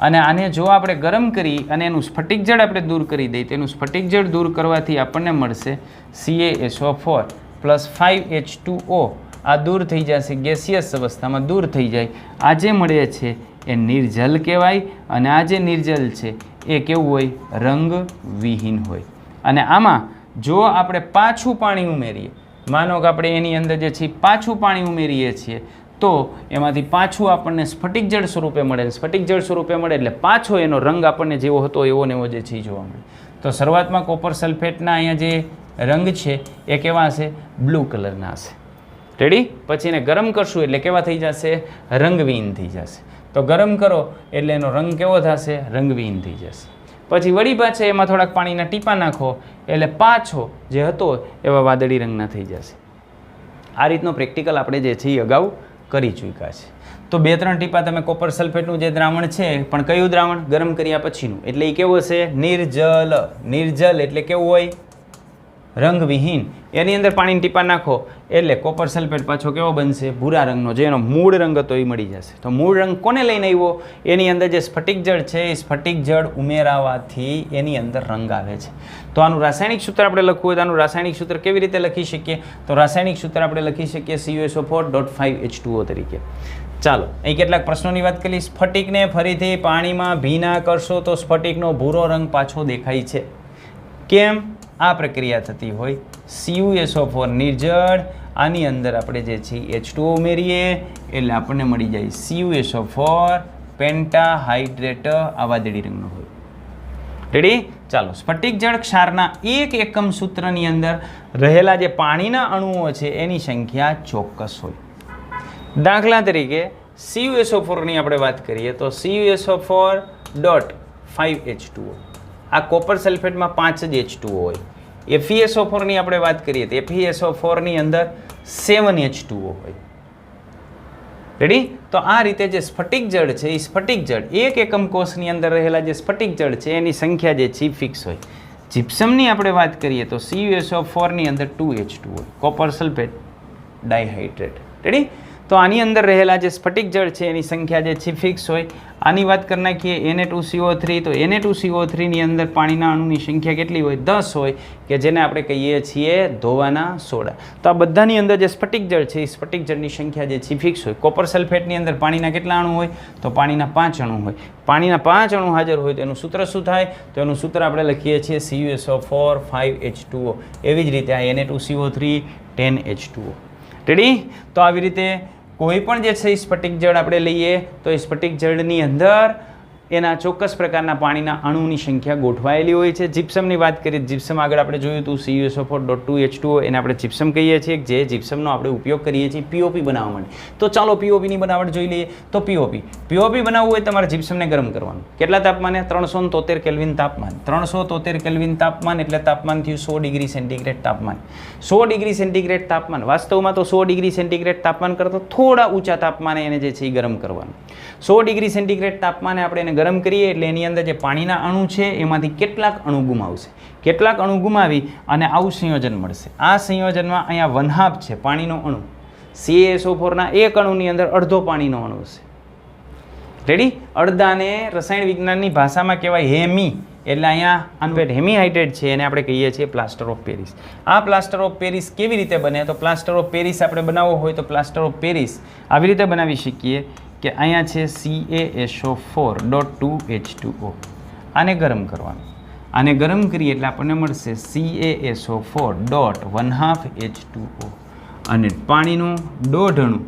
અને આને જો આપણે ગરમ કરી અને એનું સ્ફટિક જળ આપણે દૂર કરી દઈએ તેનું સ્ફટિક જળ દૂર કરવાથી આપણને મળશે CaSO4 + 5H2O. આ દૂર થઈ જશે, ગેસિયસ અવસ્થામાં દૂર થઈ જાય. આ જે મળે છે એ નિર્જલ કહેવાય. અને આ જે નિર્જલ છે એ કેવું હોય? રંગવિહીન હોય. અને આમાં જો આપણે પાછું પાણી ઉમેરીએ, માનો કે આપણે એની અંદર જે છે પાછું પાણી ઉમેરીએ છીએ તો એમાંથી પાછું આપણને સ્ફટિક જળ સ્વરૂપે મળે. સ્ફટિક જળ સ્વરૂપે મળે એટલે પાછો એનો રંગ આપણને જેવો હતો એવો ને એવો જે છે જોવા મળે. તો શરૂઆતમાં કોપર સલ્ફેટના અહીંયા જે રંગ છે એ કેવા હશે? બ્લુ કલરના હશે. રેડી? પછી એને ગરમ કરશું એટલે કેવા થઈ જશે? રંગવિહીન થઈ જશે. તો ગરમ કરો એટલે એનો રંગ કેવો થશે? રંગવિહીન થઈ જશે. પછી વળી પાછા એમાં થોડાક પાણીના ટીપા નાખો એટલે પાછો જે હતો એવા વાદળી રંગના થઈ જશે. આ રીતનો પ્રેક્ટિકલ આપણે જે છે એ અગાઉ કરી ચૂક્યા છે. તો 2-3 ટીપા તમે કોપર સલ્ફેટનું જે દ્રાવણ છે પણ કયું દ્રાવણ? ગરમ કર્યા પછીનું. એટલે એ કેવું હશે? નિર્જલ. નિર્જલ એટલે કેવું હોય? રંગવિહીન, એની અંદર પાણીની ટીપા નાખો એટલે કોપર સલ્ફેટ પાછો કેવો બનશે? ભૂરા રંગનો, જેનો મૂળ રંગ હતો એ મળી જશે. તો મૂળ રંગ કોને લઈને આવ્યો? એની અંદર જે સ્ફટિક જળ છે એ સ્ફટિક જળ ઉમેરાવાથી એની અંદર રંગ આવે છે. તો આનું રાસાયણિક સૂત્ર આપણે લખવું હોય તો આનું રાસાયણિક સૂત્ર કેવી રીતે લખી શકીએ? તો રાસાયણિક સૂત્ર આપણે લખી શકીએ CuSO4.5H2O તરીકે. ચાલો, અહીં કેટલાક પ્રશ્નોની વાત કરી. સ્ફટિકને ફરીથી પાણીમાં ભીના કરશો તો સ્ફટિકનો ભૂરો રંગ પાછો દેખાય છે. કેમ? આ પ્રક્રિયા થતી હોય. CuSO4 નિર્જળ, આની અંદર આપણે જે છે H2O ઉમેરીએ એટલે આપણને મળી જાય CuSO4 પેન્ટાહાઇડ્રેટ, આ વાદળી રંગનો હોય. રેડી? ચાલો, સ્ફટિક જળ ક્ષારના 1 એકમ સૂત્રની અંદર રહેલા જે પાણીના અણુઓ છે એની સંખ્યા ચોક્કસ હોય. દાખલા તરીકે CuSO4ની આપણે વાત કરીએ તો CuSO4.5H2O, આ કોપર સલ્ફેટમાં 5 જ H2O હોય. FeSO4ની આપણે વાત કરીએ તો FeSO4ની અંદર 7 H2O હોય. રેડી? તો આ રીતે જે સ્ફટિક જળ છે એ સ્ફટિક જળ 1 એકમ કોષની અંદર રહેલા જે સ્ફટિક જળ છે એની સંખ્યા જે છે ફિક્સ હોય. જીપ્સમની આપણે વાત કરીએ તો CuSO4ની અંદર 2 H2O હોય, કોપર સલ્ફેટ ડાયહાઇડ્રેટ. રેડી? તો આની અંદર રહેલા જે સ્ફટિક જળ છે એની સંખ્યા જે છે ફિક્સ હોય. આની વાત કરી નાખીએ Na2CO3, તો Na2CO3ની અંદર પાણીના અણુની સંખ્યા કેટલી હોય? 10 હોય, કે જેને આપણે કહીએ છીએ ધોવાના સોડા. તો આ બધાની અંદર જે સ્ફટિક જળ છે એ સ્ફટિક જળની સંખ્યા જે છે ફિક્સ હોય. કોપર સલ્ફેટની અંદર પાણીના કેટલા અણુ હોય? તો પાણીના 5 અણુ હોય. પાણીના 5 અણુ હાજર હોય તો એનું સૂત્ર શું થાય? તો એનું સૂત્ર આપણે લખીએ છીએ CuSO4 5H2O. એવી જ રીતે આ Na2CO3 10H2O. રેડી? તો આવી રીતે કોઈ પણ જે છે એ સ્ફટિક જળ આપણે લઈએ તો એ સ્ફટિક જળની અંદર એના ચોક્કસ પ્રકારના પાણીના અણુની સંખ્યા ગોઠવાયેલી હોય છે. જીપ્સમની વાત કરીએ, જીપ્સમ આગળ આપણે જોયું હતું CuSO4.2H2O, એને આપણે જીપ્સમ કહીએ છીએ, જે જીપ્સમનો આપણે ઉપયોગ કરીએ છીએ POP બનાવવા માટે. તો ચાલો POPની બનાવટ જોઈ લઈએ. તો POP બનાવવું હોય તમારે જીપ્સમને ગરમ કરવાનું. કેટલા તાપમાને? 373 કેલ્વિન તાપમાન. 373 કેલ્વિન તાપમાન એટલે તાપમાન થયું 100 ડિગ્રી સેન્ટીગ્રેડ તાપમાન. 100 ડિગ્રી સેન્ટીગ્રેડ તાપમાન, વાસ્તવમાં તો 100 ડિગ્રી સેન્ટીગ્રેડ તાપમાન કરતાં થોડા ઊંચા તાપમાને એને જે છે એ ગરમ કરવાનું. 100 ડિગ્રી સેન્ટીગ્રેડ તાપમાને આપણે એને ગરમ કરીએ એટલે એની અંદર જે પાણીના અણુ છે એમાંથી કેટલાક અણુ ગુમાવશે. કેટલાક અણુ ગુમાવી અને આવું સંયોજન મળશે. આ સંયોજનમાં અહીંયા 1/2 છે પાણીનો અણુ. CaSO4ના એક અણુની અંદર અડધો પાણીનો અણુ છે. રેડી? અડધાને રસાયણ વિજ્ઞાનની ભાષામાં કહેવાય હેમી, એટલે અહીંયા અનવેટ હેમીહાઇડ્રેટ છે એને આપણે કહીએ છીએ પ્લાસ્ટર ઓફ પેરિસ. આ પ્લાસ્ટર ઓફ પેરિસ કેવી રીતે બને? તો પ્લાસ્ટર ઓફ પેરિસ આપણે બનાવવો હોય તો પ્લાસ્ટર ઓફ પેરિસ આવી રીતે બનાવી શકીએ કે અહીંયા છે CaSO4.2H2O. આને ગરમ કરવાનું. આને ગરમ કરીએ એટલે આપણને મળશે CaSO4.1/2H2O. અને પાણીનું 1.5 અણુ,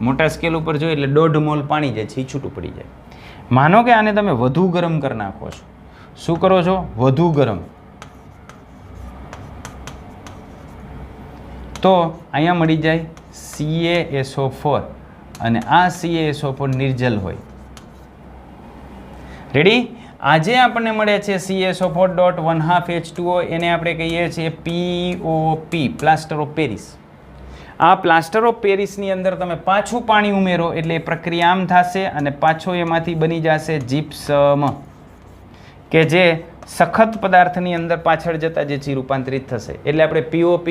મોટા સ્કેલ ઉપર જોઈએ એટલે 1.5 મોલ પાણી જે છે એ છૂટું પડી જાય. માનો કે આને તમે વધુ ગરમ કરી નાખો છો. શું કરો છો? વધુ ગરમ. તો અહીંયા મળી જાય CaSO4 અને આ CaSO4 નિર્જલ હોય. રેડી? આજે આપણને મળે છે CaSO4.1/2H2O, એને આપણે કહીએ છીએ POP, પ્લાસ્ટર ઓફ પેરિસ. આ પ્લાસ્ટર ઓફ પેરિસની અંદર તમે પાછું પાણી ઉમેરો એટલે એ પ્રક્રિયા આમ થશે અને પાછો એમાંથી બની જશે જીપ્સમ, કે જે સખત પદાર્થની અંદર પાછળ જતાં જે છે રૂપાંતરિત થશે. એટલે આપણે POP,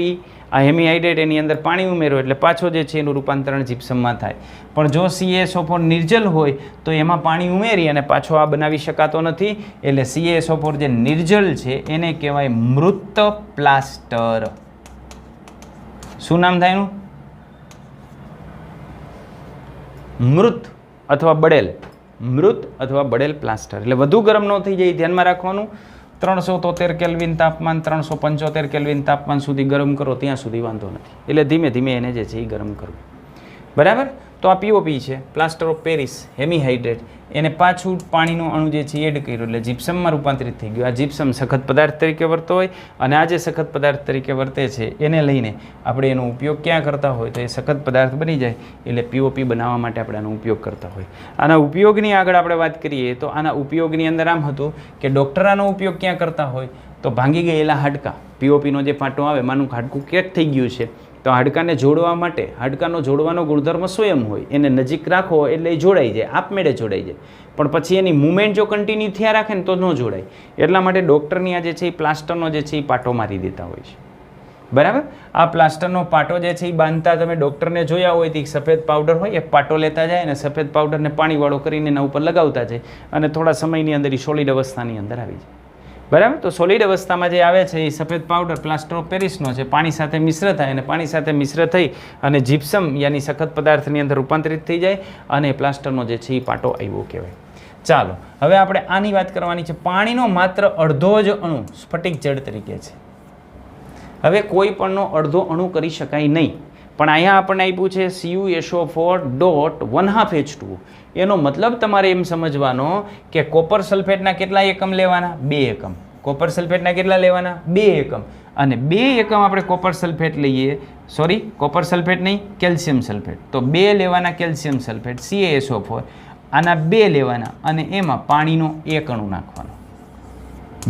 આ હેમીહાઇડ્રેટ, એની અંદર પાણી ઉમેરો એટલે પાછો જે છે એનું રૂપાંતરણ જીપ્સમમાં થાય. પણ જો CaSO4 નિર્જલ હોય તો એમાં પાણી ઉમેરી અને પાછો આ બનાવી શકાતો નથી. એટલે CaSO4 જે નિર્જલ છે એને કહેવાય મૃત પ્લાસ્ટર. શું નામ થાય એનું? મૃત અથવા બળેલ. મૃત અથવા બળેલ પ્લાસ્ટર. એટલે વધુ ગરમ ન થઈ જાય ધ્યાનમાં રાખવાનું. 373 કેલ્વિન તાપમાન 375 કેલ્વિન તાપમાન સુધી ગરમ કરો ત્યાં સુધી વાંધો નથી. એટલે ધીમે ધીમે એને જે છે એ ગરમ કરવું. બરાબર? તો આ POP છે, પ્લાસ્ટર ઓફ પેરિસ હેમીહાઇડ્રેટ. એને પાછું પાણીનું અણુ જે છે એડ કર્યું એટલે જીપ્સમમાં રૂપાંતરિત થઈ ગયું. આ જીપ્સમ સખત પદાર્થ તરીકે વર્તો હોય અને આ જે સખત પદાર્થ તરીકે વર્તે છે એને લઈને આપણે એનો ઉપયોગ ક્યાં કરતા હોય તો એ સખત પદાર્થ બની જાય એટલે POP બનાવવા માટે આપણે આનો ઉપયોગ કરતા હોય. આના ઉપયોગની આગળ આપણે વાત કરીએ તો આના ઉપયોગની અંદર આમ હતું કે ડૉક્ટર આનો ઉપયોગ ક્યાં કરતા હોય તો ભાંગી ગયેલા હાડકાં, POPનો જે પાટો આવે માનું હાડકું ક્રેક થઈ ગયું છે તો હાડકાને જોડવા માટે, હાડકાનો જોડવાનો ગુણધર્મ સ્વયં હોય, એને નજીક રાખો એટલે એ જોડાઈ જાય, આપમેળે જોડાઈ જાય. પણ પછી એની મુવમેન્ટ જો કન્ટિન્યુ થયા રાખે ને તો ન જોડાય. એટલા માટે ડૉક્ટરની આ જે છે એ પ્લાસ્ટરનો જે છે એ પાટો મારી દેતા હોય છે. બરાબર. આ પ્લાસ્ટરનો પાટો જે છે એ બાંધતા તમે ડૉક્ટરને જોયા હોય તો સફેદ પાવડર હોય એ પાટો લેતા જાય અને સફેદ પાવડરને પાણીવાળો કરીને એના ઉપર લગાવતા જાય અને થોડા સમયની અંદર એ સોલિડ અવસ્થાની અંદર આવી જાય. બરાબર. તો સોલિડ અવસ્થામાં જે આવે છે એ સફેદ પાવડર પ્લાસ્ટર ઓફ પેરિસનો છે, પાણી સાથે મિશ્ર થાય અને પાણી સાથે મિશ્ર થઈ અને જીપ્સમ યાની સખત પદાર્થની અંદર રૂપાંતરિત થઈ જાય અને પ્લાસ્ટરનો જે છે એ પાટો આવ્યો કહેવાય. ચાલો હવે આપણે આની વાત કરવાની છે. પાણીનો માત્ર અડધો જ અણુ સ્ફટિક જળ તરીકે છે. હવે કોઈ પણનો અડધો અણુ કરી શકાય નહીં, પણ અહીંયા આપણને આપ્યું છે CuSO4.1/2H2O. એનો મતલબ તમારે એમ સમજવાનો કે કોપર સલ્ફેટના કેટલા એકમ લેવાના? 2 એકમ. કોપર સલ્ફેટના કેટલા લેવાના? 2 એકમ. અને 2 એકમ આપણે કોપર સલ્ફેટ લઈએ, સોરી કોપર સલ્ફેટ નહીં, કેલ્શિયમ સલ્ફેટ. તો 2 લેવાના કેલ્શિયમ સલ્ફેટ CaSO4, આના 2 લેવાના અને એમાં પાણીનો 1 અણુ નાખવાનો.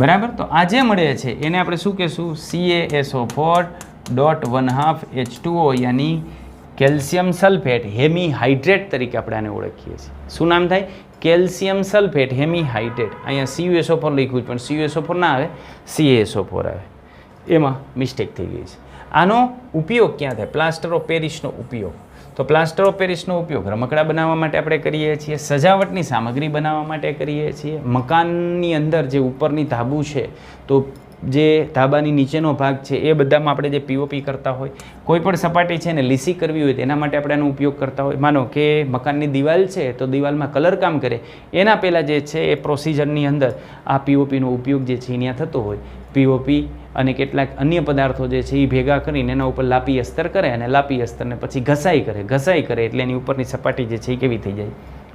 બરાબર. તો આ જે મળે છે એને આપણે શું કહેશું? CaSO4.1/2H2O યાની કેલ્શિયમ સલ્ફેટ હેમીહાઇડ્રેટ તરીકે આપણે આને ઓળખીએ છીએ. શું નામ થાય? Calcium sulphate hemihydrate. અહીંયા CuSO4 લખ્યું પણ CuSO4 ના આવે, CaSO4 આવે. એમાં મિસ્ટેક થઈ ગઈ છે. આનો ઉપયોગ ક્યાં થાય? પ્લાસ્ટર ઓફ પેરિસનો ઉપયોગ. તો પ્લાસ્ટર ઓફ પેરિસનો ઉપયોગ રમકડા બનાવવા માટે આપણે કરીએ છીએ, સજાવટની સામગ્રી બનાવવા માટે કરીએ છીએ, મકાનની અંદર જે ઉપરની ધાબુ છે તો જે ધાબાની નીચેનો ભાગ છે એ બધામાં આપણે જે પીઓપી કરતા હોય, કોઈ પણ સપાટી છે ને લીસી કરવી હોય તેના માટે આપણે એનો ઉપયોગ કરતા હોય. માનો કે મકાનની દિવાલ છે તો દિવાલમાં કલર કામ કરે એના પહેલાં જે છે એ પ્રોસિજરની અંદર આ પીઓપીનો ઉપયોગ જે છે ત્યાં થતો હોય. પીઓપી અને કેટલાક અન્ય પદાર્થો જે છે એ ભેગા કરીને એના ઉપર લાપી અસ્તર કરે અને લાપી અસ્તરને પછી ઘસાઈ કરે એટલે એની ઉપરની સપાટી જે છે એ કેવી થઈ જાય?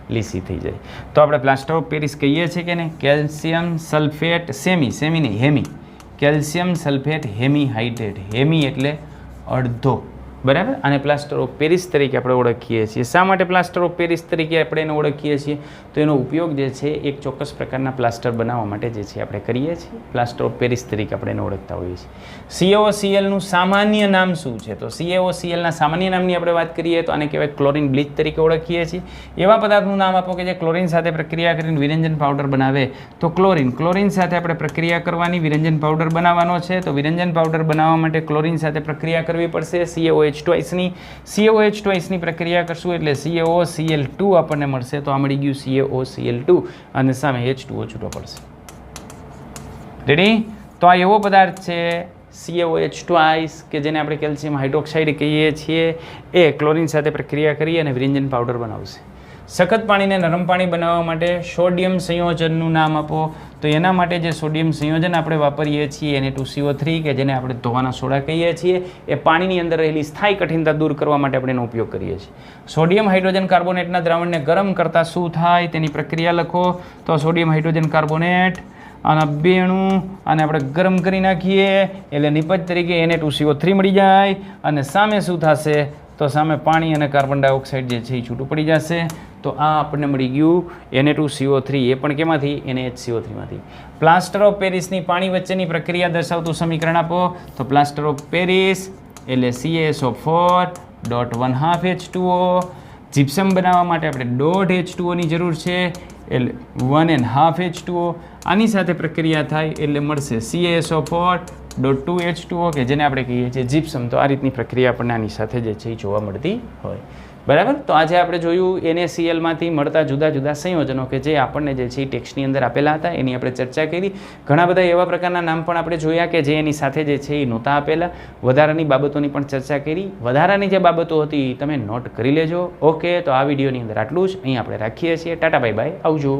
લીસી થઈ જાય. તો આપણે પ્લાસ્ટર ઓફ પેરિસ કહીએ છીએ કે ને કેલ્શિયમ સલ્ફેટ સેમી નહીં હેમી, કેલ્શિયમ સલ્ફેટ હેમીહાઇડ્રેટ. હેમી એટલે અડધો. બરાબર. અને પ્લાસ્ટર ઓફ પેરિસ તરીકે આપણે ઓળખીએ છીએ. શા માટે પ્લાસ્ટર ઓફ પેરિસ તરીકે આપણે એને ઓળખીએ છીએ? તો એનો ઉપયોગ જે છે એક ચોક્કસ પ્રકારના પ્લાસ્ટર બનાવવા માટે જે છે આપણે કરીએ છીએ. પ્લાસ્ટર ઓફ પેરિસ તરીકે આપણે એને ઓળખતા હોઈએ છીએ. CaOClનું સામાન્ય નામ શું છે? તો CaOClના સામાન્ય નામની આપણે વાત કરીએ તો આને કહેવાય ક્લોરિન બ્લીચ તરીકે ઓળખીએ છીએ. એવા પદાર્થનું નામ આપો કે જે ક્લોરિન સાથે પ્રક્રિયા કરીને વિરંજન પાવડર બનાવે. તો ક્લોરિન સાથે આપણે પ્રક્રિયા કરવાની, વિરંજન પાવડર બનાવવાનો છે. તો વિરંજન પાવડર બનાવવા માટે ક્લોરિન સાથે પ્રક્રિયા કરવી પડશે. CaOH2ની પ્રક્રિયા કરશું એટલે CaOCl2 આપણને મળશે. તો આ મળી ગયું CaOCl2 અને સામે H2O છૂટો પડશે. રેડી. તો આ એવો પદાર્થ છે CaOH2 કે જેને આપણે કેલ્શિયમ હાઇડ્રોક્સાઇડ કહીએ છીએ. એ ક્લોરિન સાથે પ્રક્રિયા કરી અને વિરંજન પાવડર બનાવશે. સખત પાણીને નરમ પાણી બનાવવા માટે સોડિયમ સંયોજનનું નામ આપો. તો એના માટે જે સોડિયમ સંયોજન આપણે વાપરીએ છીએ Na2CO3 કે જેને આપણે ધોવાના સોડા કહીએ છીએ, એ પાણીની અંદર રહેલી સ્થાયી કઠિનતા દૂર કરવા માટે આપણે એનો ઉપયોગ કરીએ છીએ. સોડિયમ હાઇડ્રોજન કાર્બોનેટના દ્રાવણને ગરમ કરતાં શું થાય તેની પ્રક્રિયા લખો. તો સોડિયમ હાઇડ્રોજન કાર્બોનેટ આના 2 અણુ અને આપણે ગરમ કરી નાખીએ એટલે નિપજ તરીકે Na2CO3 મળી જાય અને સામે શું થશે? તો સામે પાણી અને કાર્બન ડાયોક્સાઇડ જે છે એ છૂટું પડી જશે. તો આ આપણને મળી ગયું Na2CO3. એ પણ કેમાંથી? NaHCO3માંથી. પ્લાસ્ટર ઓફ પેરિસની પાણી વચ્ચેની પ્રક્રિયા દર્શાવતું સમીકરણ આપો. તો પ્લાસ્ટર ઓફ પેરિસ એટલે CaSO4.1/2H2O. જીપ્સમ બનાવવા માટે આપણે .H2Oની જરૂર છે એટલે 1.5H2O. આની સાથે પ્રક્રિયા થાય એટલે મળશે CaSO4.2H2O કે જેને આપણે કહીએ છીએ જીપ્સમ. તો આ રીતની પ્રક્રિયા આપણને આની સાથે જે છે એ જોવા મળતી હોય. બરાબર. તો આજે આપણે જોયું NaClમાંથી મળતા જુદા જુદા સંયોજનો કે જે આપણને જે છે એ ટેક્સ્ટની અંદર આપેલા હતા, એની આપણે ચર્ચા કરી. ઘણા બધા એવા પ્રકારના નામ પણ આપણે જોયા કે જે એની સાથે જે છે એ નહોતા આપેલા. વધારાની બાબતોની પણ ચર્ચા કરી. વધારાની જે બાબતો હતી તમે નોટ કરી લેજો. ઓકે. તો આ વિડીયોની અંદર આટલું જ. અહીં આપણે રાખીએ છીએ. Tata bye bye. આવજો.